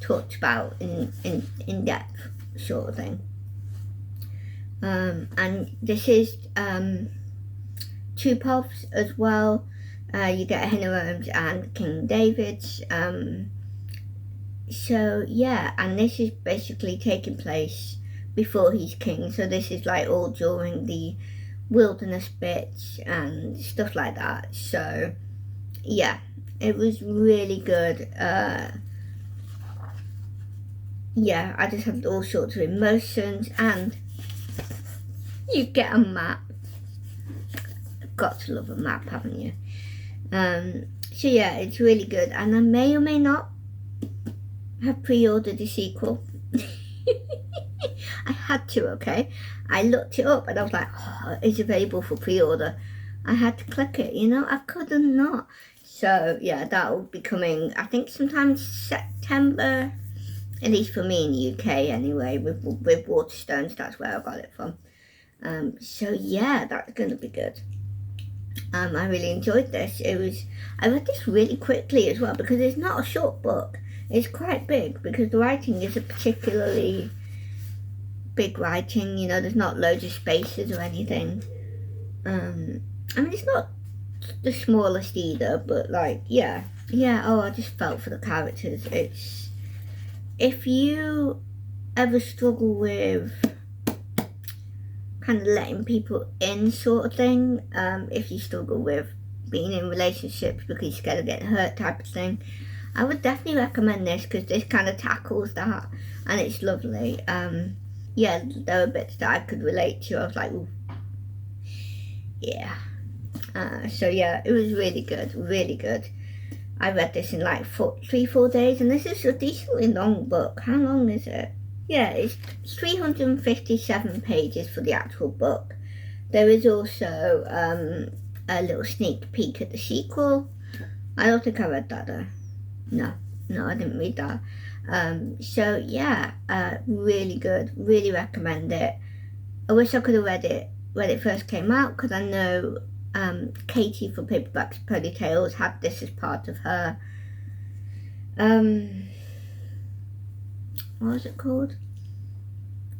talked about in depth, sort of thing. And this is 2 pops as well. You get Ahinoam's and King David's. So yeah, and this is basically taking place before he's king. So this is like all during the wilderness bits and stuff like that. So yeah, it was really good. Yeah, I just had all sorts of emotions, and you get a map. Got to love a map, haven't you? So yeah, it's really good, and I may or may not have pre-ordered the sequel. I had to, okay? I looked it up and I was like, oh, it's available for pre-order. I had to click it, you know, I couldn't not. So yeah, that will be coming, I think sometime September, at least for me in the UK anyway, with Waterstones. That's where I got it from. So yeah, that's gonna be good. I really enjoyed this. I read this really quickly as well, because it's not a short book. It's quite big, because the writing is a particularly big writing, you know, there's not loads of spaces or anything. I mean, it's not the smallest either, but like, yeah, oh, I just felt for the characters. If you ever struggle with kind of letting people in sort of thing, if you struggle with being in relationships because you're scared of getting hurt type of thing, I would definitely recommend this, because this kind of tackles that, and it's lovely. Yeah, there were bits that I could relate to. I was like, ooh, yeah. So yeah, it was really good, really good. I read this in like 3-4 days, and this is a decently long book. How long is it? Yeah, it's 357 pages for the actual book. There is also a little sneak peek at the sequel. I don't think I read that though. No, I didn't read that. So yeah, really good, really recommend it. I wish I could have read it when it first came out, because I know Katie from Paperbacks Ponytails had this as part of her, what was it called?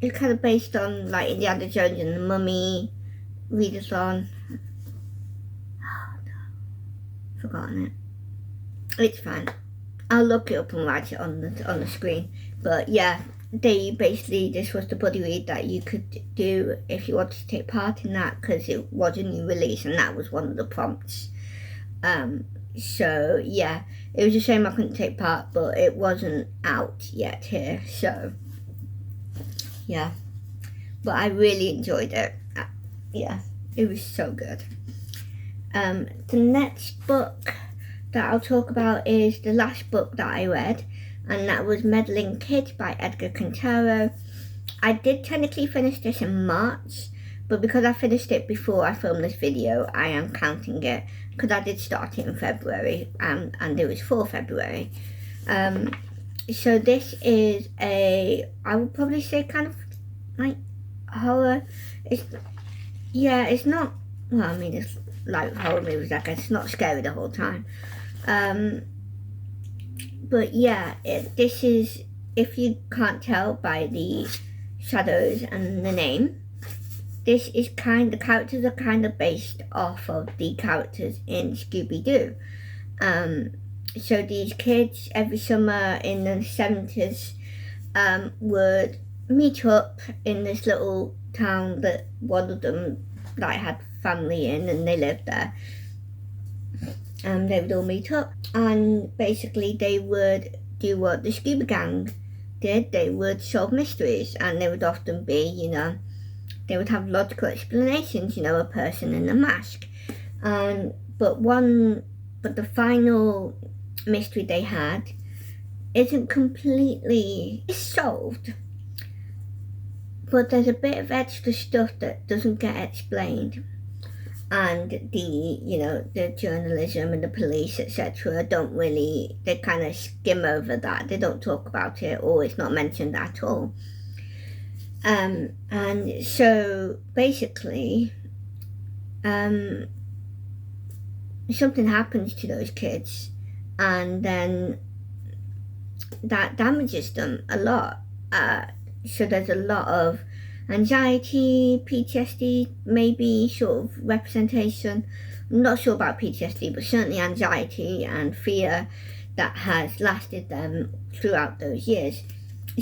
It's kind of based on like Indiana Jones and the Mummy, Readathon. Oh no, forgotten it. It's fine. I'll look it up and write it on the screen. But yeah, this was the buddy read that you could do if you wanted to take part in that, because it was a new release and that was one of the prompts. So yeah, it was a shame I couldn't take part, but it wasn't out yet here, so yeah. But I really enjoyed it. Yeah, it was so good. The next book that I'll talk about is the last book that I read, and that was Meddling Kid by Edgar Cantero. I did technically finish this in March, but because I finished it before I filmed this video, I am counting it, because I did start it in February, and it was for February. So this is I would probably say kind of like horror. It's not, well, I mean, it's like horror movies, I guess. It's not scary the whole time. But yeah, this is, if you can't tell by the shadows and the name, this is the characters are kind of based off of the characters in Scooby-Doo. So these kids, every summer in the 70s, would meet up in this little town that one of them like had family in, and they lived there. They would all meet up, and basically they would do what the Scooby Gang did. They would solve mysteries, and they would often be, you know, they would have logical explanations, you know, a person in a mask. But the final mystery they had isn't completely solved, but there's a bit of extra stuff that doesn't get explained. And the journalism and the police, etc., they kind of skim over that. They don't talk about it, or it's not mentioned at all. And so basically, something happens to those kids, and then that damages them a lot. So there's a lot of anxiety, PTSD, maybe sort of representation. I'm not sure about PTSD, but certainly anxiety and fear that has lasted them throughout those years.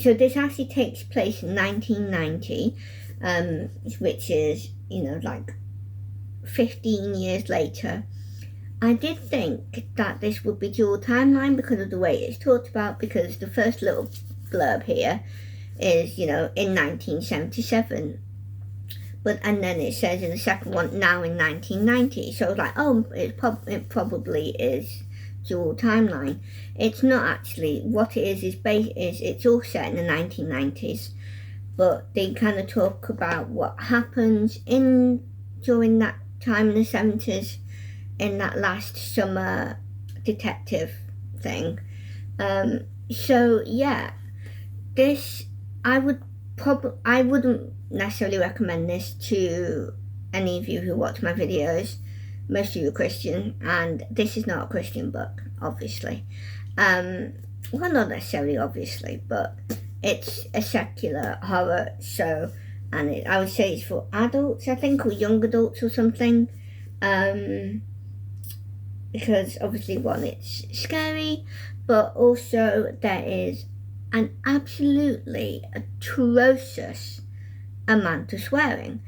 So this actually takes place in 1990, which is, like 15 years later. I did think that this would be dual timeline because of the way it's talked about, because the first little blurb here is, in 1977. And then it says in the second one, now in 1990. So I was like, oh, it probably is dual timeline. It's not actually. What it is it's all set in the 1990s, but they kind of talk about what happens during that time in the 70s, in that last summer detective thing. So yeah, this I wouldn't necessarily recommend this to any of you who watch my videos. Most of you are Christian, and this is not a Christian book, obviously. Well, not necessarily, obviously, but it's a secular horror show, and I would say it's for adults, I think, or young adults or something. Because obviously, one, it's scary, but also there is an absolutely atrocious amount of swearing.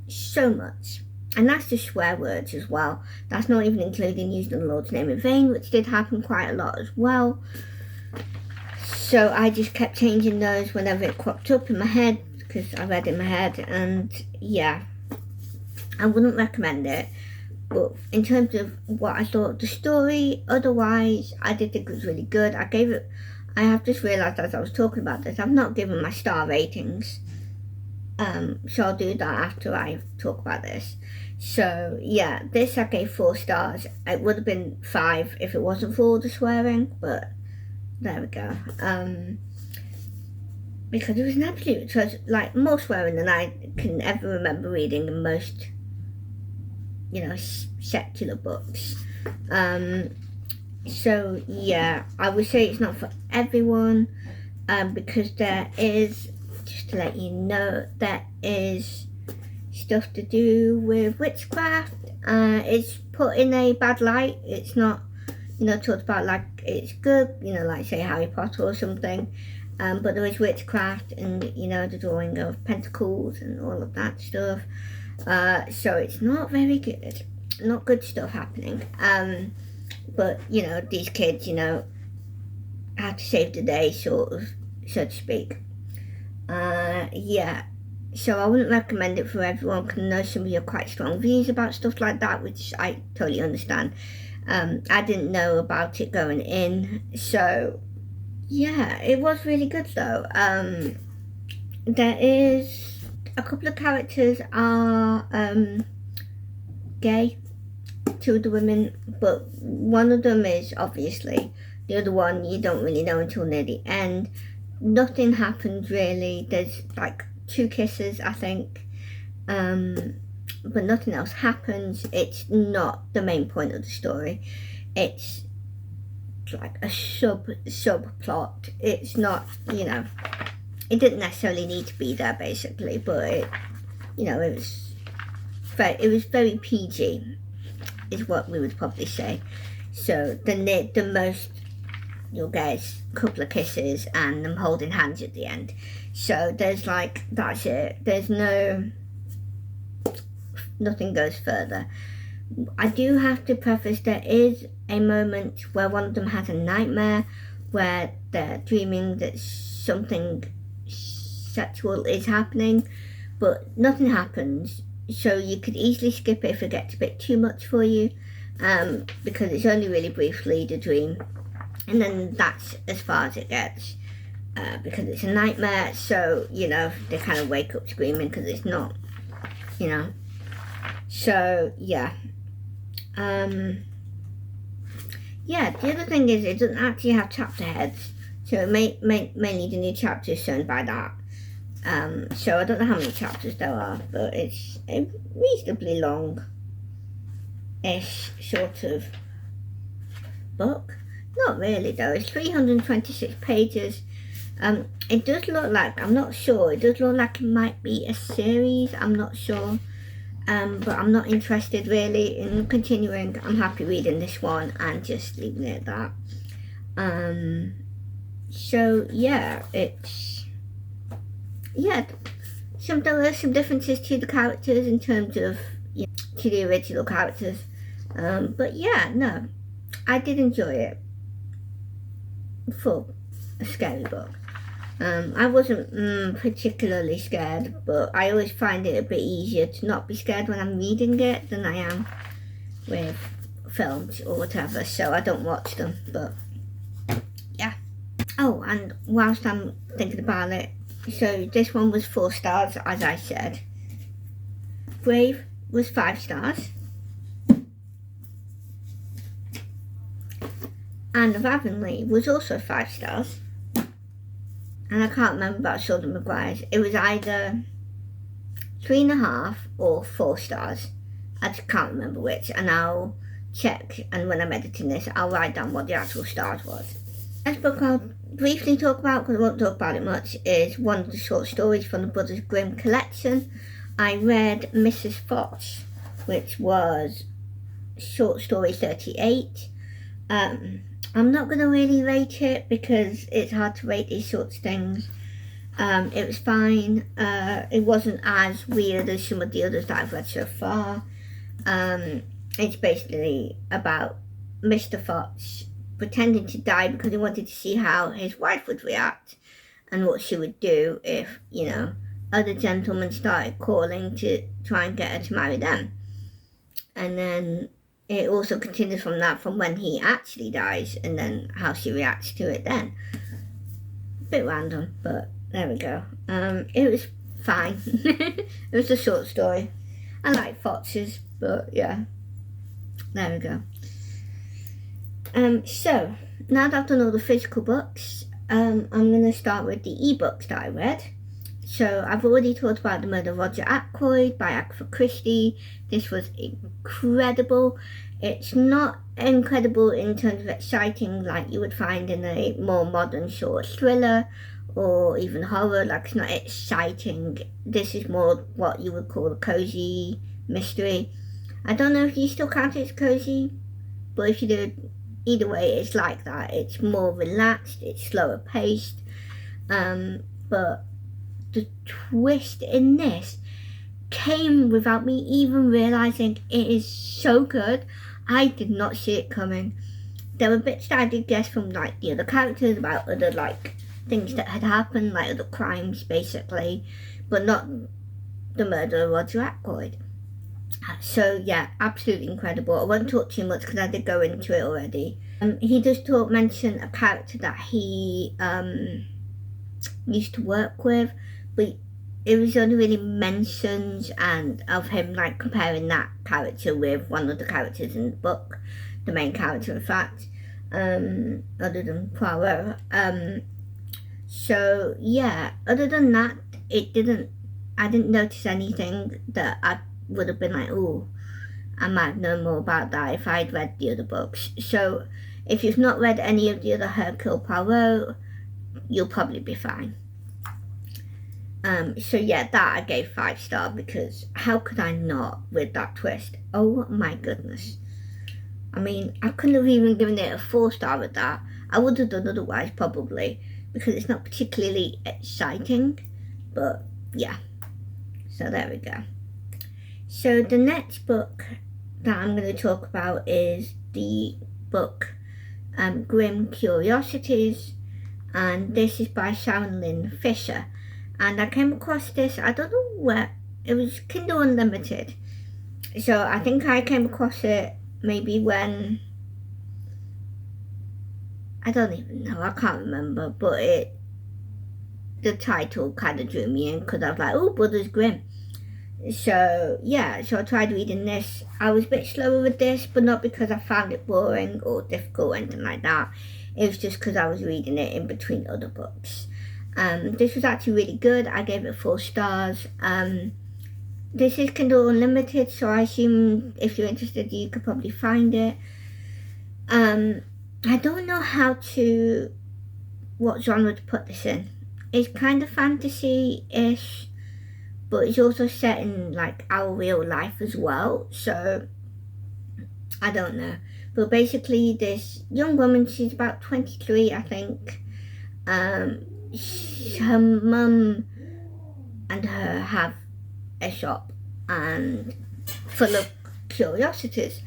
So much. And that's just swear words as well. That's not even including using the Lord's name in vain, which did happen quite a lot as well. So I just kept changing those whenever it cropped up in my head, because I read in my head, and yeah, I wouldn't recommend it. But in terms of what I thought of the story, otherwise, I did think it was really good. I have just realised as I was talking about this, I've not given my star ratings. So I'll do that after I talk about this. So yeah, this I gave 4 stars. It would have been 5 if it wasn't for all the swearing, but there we go. Because it was an absolute, like, more swearing than I can ever remember reading in most, secular books. So yeah, I would say it's not for everyone, because there is, just to let you know, there is stuff to do with witchcraft. It's put in a bad light. It's not, talked about like it's good, like say Harry Potter or something. But there is witchcraft and, the drawing of pentacles and all of that stuff. So it's not very good. Not good stuff happening. But, these kids, have to save the day, sort of, so to speak. Yeah. So I wouldn't recommend it for everyone, because I know some of you have quite strong views about stuff like that, which I totally understand. I didn't know about it going in. So, yeah, it was really good, though. There is a couple of characters are gay, 2 of the women, but one of them is obviously. The other one you don't really know until near the end. Nothing happens really. There's like 2 kisses, I think, but nothing else happens. It's not the main point of the story. It's like a subplot. It's not, it didn't necessarily need to be there, basically, but it, it was very PG, is what we would probably say. So the most you'll get is a couple of kisses and them holding hands at the end. So there's like, that's it. There's nothing goes further. I do have to preface, there is a moment where one of them has a nightmare where they're dreaming that something sexual is happening, but nothing happens. So you could easily skip it if it gets a bit too much for you, because it's only really briefly the dream, and then that's as far as it gets, because it's a nightmare. So they kind of wake up screaming because it's not, so yeah. Yeah, the other thing is it doesn't actually have chapter heads, so mainly the new chapter is shown by that. So I don't know how many chapters there are, but it's a reasonably long-ish sort of book. Not really though, it's 326 pages. It does look like, I'm not sure, it does look like it might be a series, I'm not sure. But I'm not interested really in continuing. I'm happy reading this one and just leaving it at that. So yeah, there are some differences to the characters in terms of, to the original characters. But yeah, no, I did enjoy it for a scary book. I wasn't particularly scared, but I always find it a bit easier to not be scared when I'm reading it than I am with films or whatever, so I don't watch them, but yeah. Oh, and whilst I'm thinking about it, so this one was 4 stars, as I said. Brave was 5 stars. And Avonlea was also 5 stars. And I can't remember about Children Maguire's. It was either 3.5 or 4 stars. I just can't remember which, and I'll check, and when I'm editing this, I'll write down what the actual stars was. Next book I'll briefly talk about, because I won't talk about it much, is one of the short stories from the Brothers Grimm collection. I read Mrs. Fox, which was short story 38. I'm not going to really rate it because it's hard to rate these sorts of things. It was fine. It wasn't as weird as some of the others that I've read so far. It's basically about Mr. Fox pretending to die because he wanted to see how his wife would react and what she would do if, other gentlemen started calling to try and get her to marry them. And then it also continues from that, from when he actually dies, and then how she reacts to it then. A bit random, but there we go. It was fine. It was a short story. I like foxes, but yeah. There we go. So, now that I've done all the physical books, I'm going to start with the ebooks that I read. So, I've already talked about The Murder of Roger Ackroyd by Agatha Christie. This was incredible. It's not incredible in terms of exciting like you would find in a more modern short thriller or even horror. Like, it's not exciting. This is more what you would call a cozy mystery. I don't know if you still count it as cozy, but if you do, either way, it's like that. It's more relaxed, it's slower paced, but the twist in this came without me even realising. It is so good. I did not see it coming. There were bits that I did guess from like the other characters about other like things that had happened, like other crimes basically, but not the murder of Roger Ackroyd. So yeah, absolutely incredible. I won't talk too much because I did go into it already. He does mention a character that he used to work with, but it was only really mentions and of him like comparing that character with one of the characters in the book, the main character in fact, other than Poirot. So yeah, other than that, I didn't notice anything that I would have been like, oh, I might know more about that if I'd read the other books. So if you've not read any of the other Hercule Poirot, you'll probably be fine. So yeah, that I gave 5 stars because how could I not with that twist? Oh my goodness. I mean, I couldn't have even given it a 4 star with that. I would have done otherwise probably, because it's not particularly exciting, but yeah. So there we go. So the next book that I'm going to talk about is the book Grimm Curiosities, and this is by Sharon Lynn Fisher. And I came across this, I don't know where, it was Kindle Unlimited. So I think I came across it maybe when, I don't even know, I can't remember, but the title kind of drew me in because I was like, oh, Brothers Grimm. So yeah, so I tried reading this. I was a bit slower with this, but not because I found it boring or difficult or anything like that. It was just because I was reading it in between other books. This was actually really good. I gave it 4 stars. This is Kindle Unlimited, so I assume if you're interested you could probably find it. I don't know what genre to put this in. It's kind of fantasy-ish, but it's also set in like our real life as well, so I don't know. But basically this young woman, she's about 23 I think. Her mum and her have a shop and full of curiosities.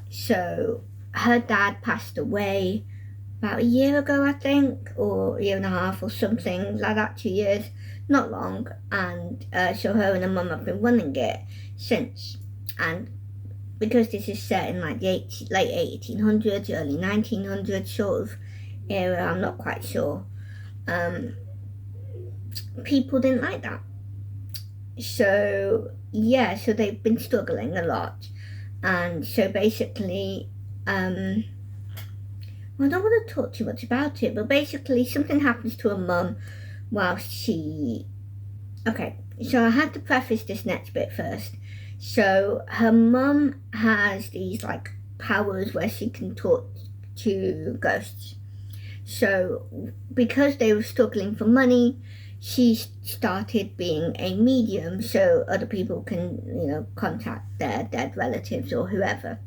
So her dad passed away about a year ago I think, or a year and a half or something like that, 2 years, not long. And so her and her mum have been running it since. And because this is set in like the late 1800s, early 1900s sort of era, I'm not quite sure, people didn't like that. So yeah, so they've been struggling a lot. And so basically, well, I don't want to talk too much about it, but basically something happens to her mum whilst she... Okay, so I had to preface this next bit first. So her mum has these like powers where she can talk to ghosts. So because they were struggling for money, she started being a medium so other people can, you know, contact their dead relatives or whoever.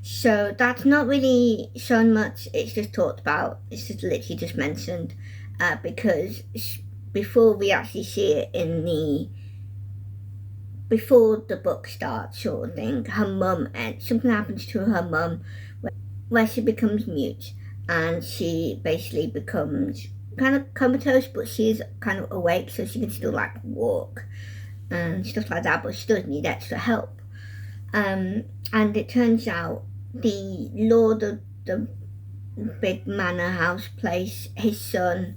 So that's not really shown much, it's just talked about, it's just literally just mentioned, because before we actually see it before the book starts sort of thing, her mum, and something happens to her mum where she becomes mute, and she basically becomes kind of comatose, but she's kind of awake, so she can still like walk and stuff like that, but she does need extra help. And it turns out the lord of the big manor house place, his son,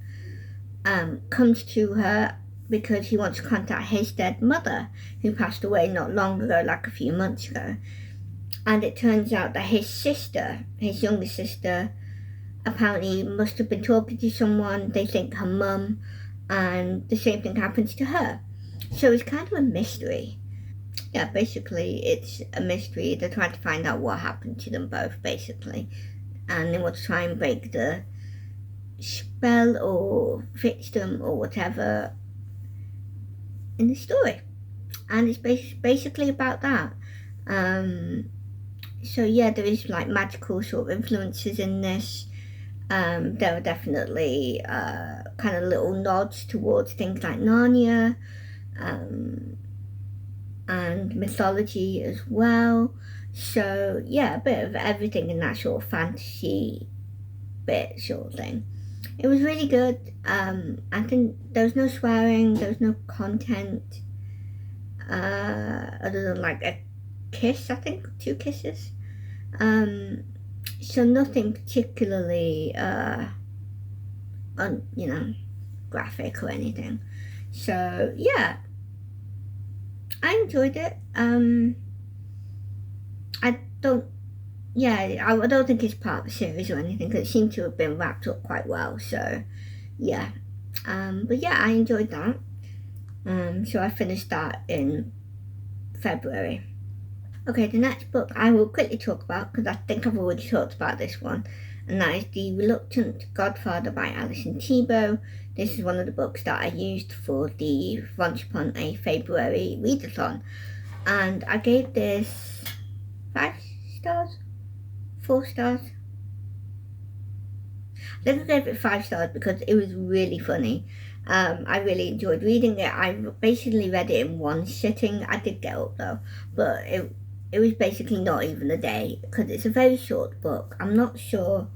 comes to her because he wants to contact his dead mother, who passed away not long ago, like a few months ago. And it turns out that his sister, his younger sister, apparently must have been talking to someone, they think her mum, and the same thing happens to her. So it's kind of a mystery. Yeah, basically it's a mystery. They're trying to find out what happened to them both, basically. And they want to try and break the spell or fix them or whatever in the story. And it's basically about that. So yeah, there is like magical sort of influences in this. There are definitely kind of little nods towards things like Narnia, and mythology as well. So yeah, a bit of everything in that sort of fantasy bit sort of thing. It was really good. I think there was no swearing, there was no content, other than like a kiss, I think, 2 kisses. So nothing particularly, you know, graphic or anything. So yeah, I enjoyed it. I don't think it's part of the series or anything, because it seemed to have been wrapped up quite well. So yeah, but yeah, I enjoyed that. So I finished that in February. Okay, the next book I will quickly talk about, because I think I've already talked about this one, and that is The Reluctant Godfather by Alison Tebow. This is one of the books that I used for the Once Upon a Faebruary Readathon, and I gave this 5 stars? 4 stars? I think I gave it 5 stars because it was really funny. I really enjoyed reading it. I basically read it in one sitting. I did get up though, but it was basically not even a day, because it's a very short book. I'm not sure,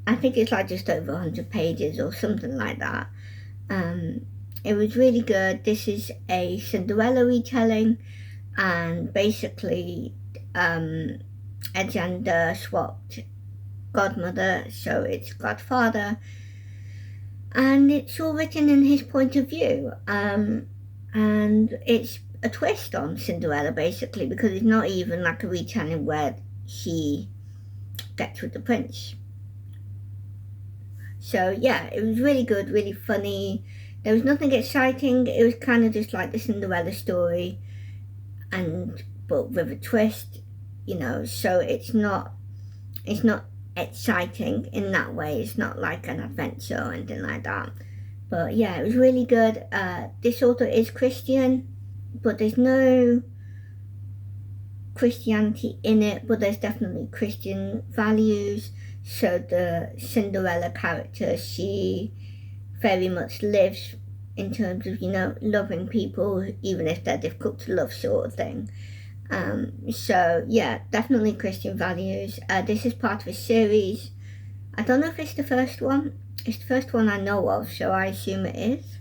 I think it's like just over 100 pages or something like that. It was really good. This is a Cinderella retelling, and basically a gender swapped godmother, so it's godfather, and it's all written in his point of view, and it's a twist on Cinderella basically, because it's not even like a retelling where she gets with the prince. So yeah, it was really good, really funny. There was nothing exciting. It was kind of just like the Cinderella story, but with a twist, so it's not exciting in that way. It's not like an adventure or anything like that. But yeah, it was really good. This author is Christian, but there's no Christianity in it, but there's definitely Christian values. So the Cinderella character, she very much lives in terms of, loving people, even if they're difficult to love, sort of thing. So yeah, definitely Christian values. This is part of a series. I don't know if it's the first one. It's the first one I know of, so I assume it is.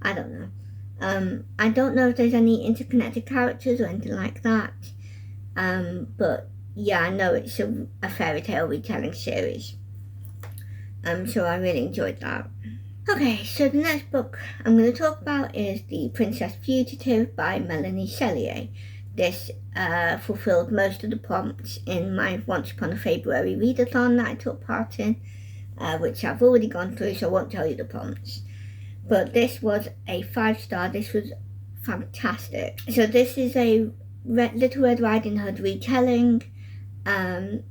I don't know. I don't know if there's any interconnected characters or anything like that. But yeah, I know it's a fairy tale retelling series. So I really enjoyed that. Okay, so the next book I'm going to talk about is The Princess Fugitive by Melanie Cellier. This fulfilled most of the prompts in my Once Upon a Faebruary Readathon that I took part in, which I've already gone through, so I won't tell you the prompts. But this was a 5-star. This was fantastic. So this is a Little Red Riding Hood retelling, and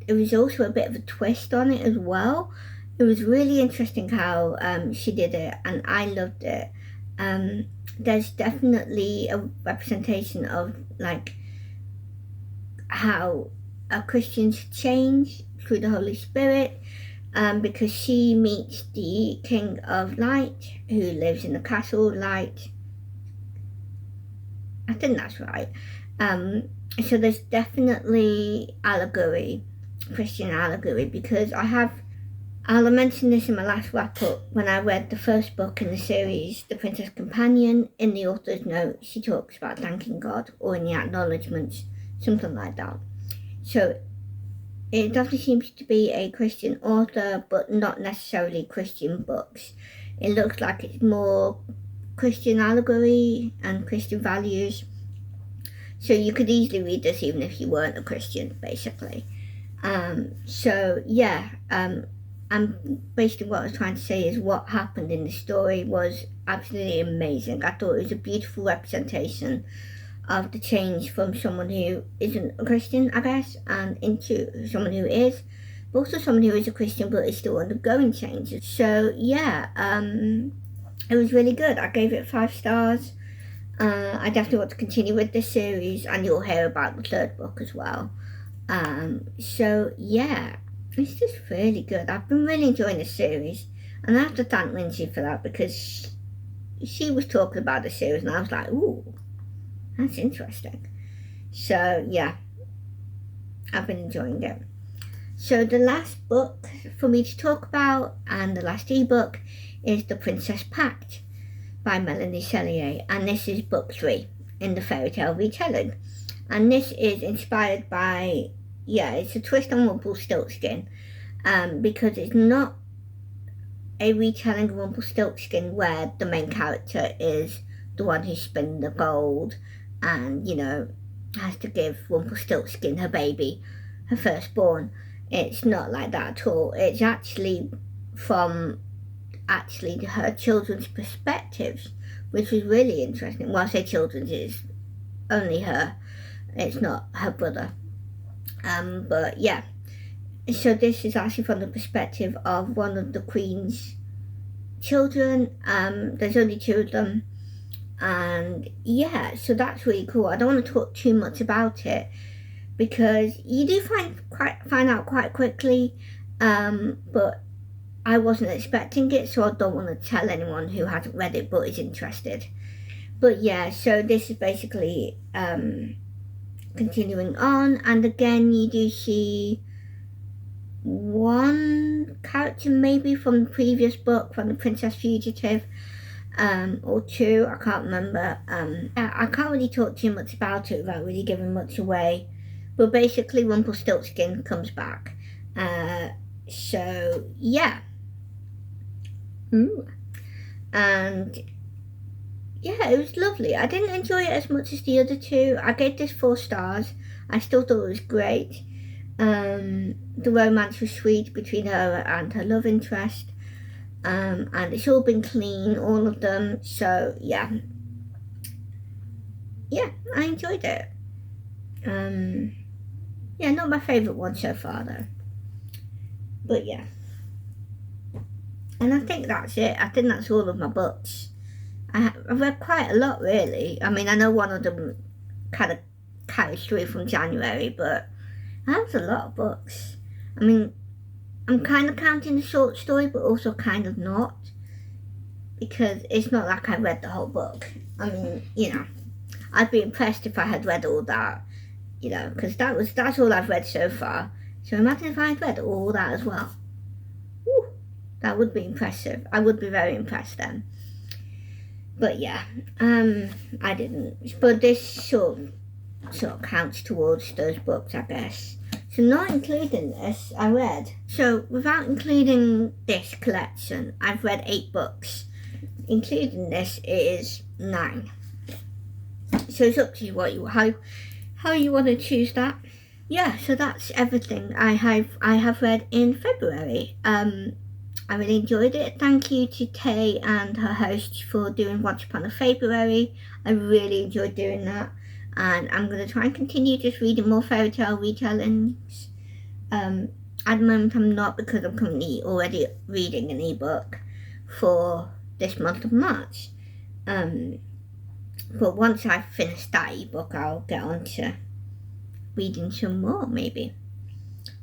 it was also a bit of a twist on it as well. It was really interesting how she did it, and I loved it. There's definitely a representation of like how Christians change through the Holy Spirit, because she meets the King of Light who lives in the castle Light. I think that's right. So there's definitely allegory, Christian allegory, because I'll mention this in my last wrap-up. When I read the first book in the series, The Princess Companion, in the author's note, she talks about thanking God, or in the acknowledgements, something like that. So it definitely seems to be a Christian author, but not necessarily Christian books. It looks like it's more Christian allegory and Christian values. So you could easily read this even if you weren't a Christian, basically. So yeah, and basically what I was trying to say is what happened in the story was absolutely amazing. I thought it was a beautiful representation of the change from someone who isn't a Christian, I guess, and into someone who is, but also someone who is a Christian but is still undergoing changes. So yeah, it was really good. I gave it 5 stars. I definitely want to continue with this series, and you'll hear about the 3rd book as well. So yeah, it's just really good. I've been really enjoying this series, and I have to thank Lindsey for that, because she was talking about the series and I was like, ooh, that's interesting. So yeah, I've been enjoying it. So the last book for me to talk about, and the last ebook, is The Princess Pact by Melanie Cellier, and this is book 3 in the fairy tale retelling. And this is inspired by, it's a twist on Rumpelstiltskin, because it's not a retelling of Rumpelstiltskin where the main character is the one who's spinning the gold and, has to give Rumpelstiltskin her baby, her firstborn. It's not like that at all. It's actually from her children's perspectives, which is really interesting. Well, I say children's, is only her. It's not her brother. But yeah. So this is actually from the perspective of one of the Queen's children. There's only 2 of them. And yeah, so that's really cool. I don't want to talk too much about it, because you do find out quite quickly. But I wasn't expecting it, so I don't want to tell anyone who hasn't read it but is interested. But yeah, so this is basically continuing on, and again you do see one character maybe from the previous book, from The Princess Fugitive, or 2, I can't remember. I can't really talk too much about it without really giving much away, but basically Rumpelstiltskin comes back. So yeah. And yeah, it was lovely. I didn't enjoy it as much as the other 2. I gave this 4 stars. I still thought it was great. The romance was sweet between her and her love interest. And it's all been clean, all of them. So yeah, I enjoyed it. Yeah, not my favourite one so far though. But yeah. And I think that's it. I think that's all of my books. I've read quite a lot really. I mean, I know one of them kind of carries through from January, but that was a lot of books. I mean, I'm kind of counting the short story, but also kind of not. Because it's not like I read the whole book. I mean, you know, I'd be impressed if I had read all that, you know, because that's all I've read so far. So imagine if I'd read all that as well. Woo, that would be impressive. I would be very impressed then. But yeah, I didn't. But this sort of counts towards those books, I guess. So not including this, I read. So without including this collection, I've read 8 books. Including this is 9. So it's up to you how you want to choose that. Yeah, so that's everything I have read in February. I really enjoyed it. Thank you to Tay and her hosts for doing Once Upon a Faebruary. I really enjoyed doing that. And I'm going to try and continue just reading more fairy tale retellings. At the moment I'm not, because I'm currently already reading an ebook for this month of March. But once I've finished that ebook, I'll get on to reading some more, maybe.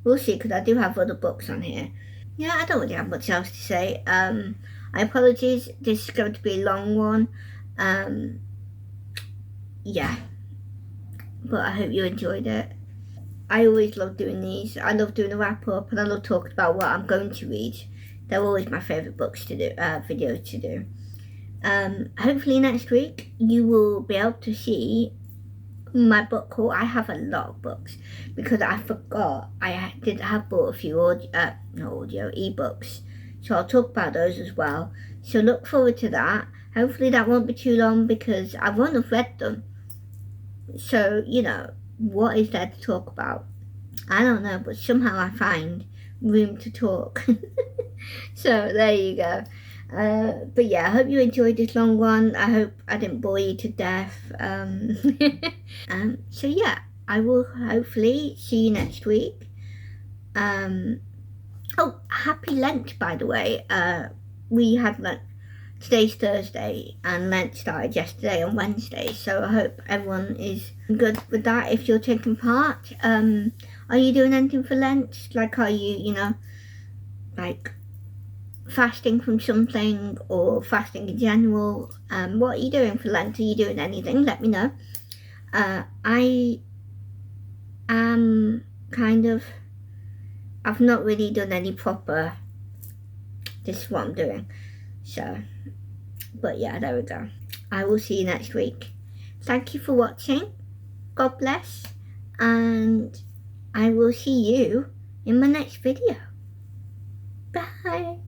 We'll see, because I do have other books on here. Yeah, I don't really have much else to say. I apologize, this is going to be a long one. Yeah, but I hope you enjoyed it. I always love doing these. I love doing a wrap up, and I love talking about what I'm going to read. They're always my favourite books to do, videos to do. Hopefully next week you will be able to see my book haul. I have a lot of books because I forgot I have bought a few ebooks, so I'll talk about those as well. So look forward to that. Hopefully that won't be too long, because I won't have read them. So, you know, what is there to talk about? I don't know, but somehow I find room to talk. So there you go. But yeah, I hope you enjoyed this long one. I hope I didn't bore you to death. So yeah, I will hopefully see you next week. Oh, happy Lent, by the way. We had Lent. Today's Thursday, and Lent started yesterday on Wednesday, so I hope everyone is good with that if you're taking part. Are you doing anything for Lent? Like, are you know, like fasting from something, or fasting in general? What are you doing for Lent? Are you doing anything? Let me know. I am I've not really done any proper, this is what I'm doing. So, but yeah, there we go. I will see you next week. Thank you for watching. God bless. And I will see you in my next video. Bye.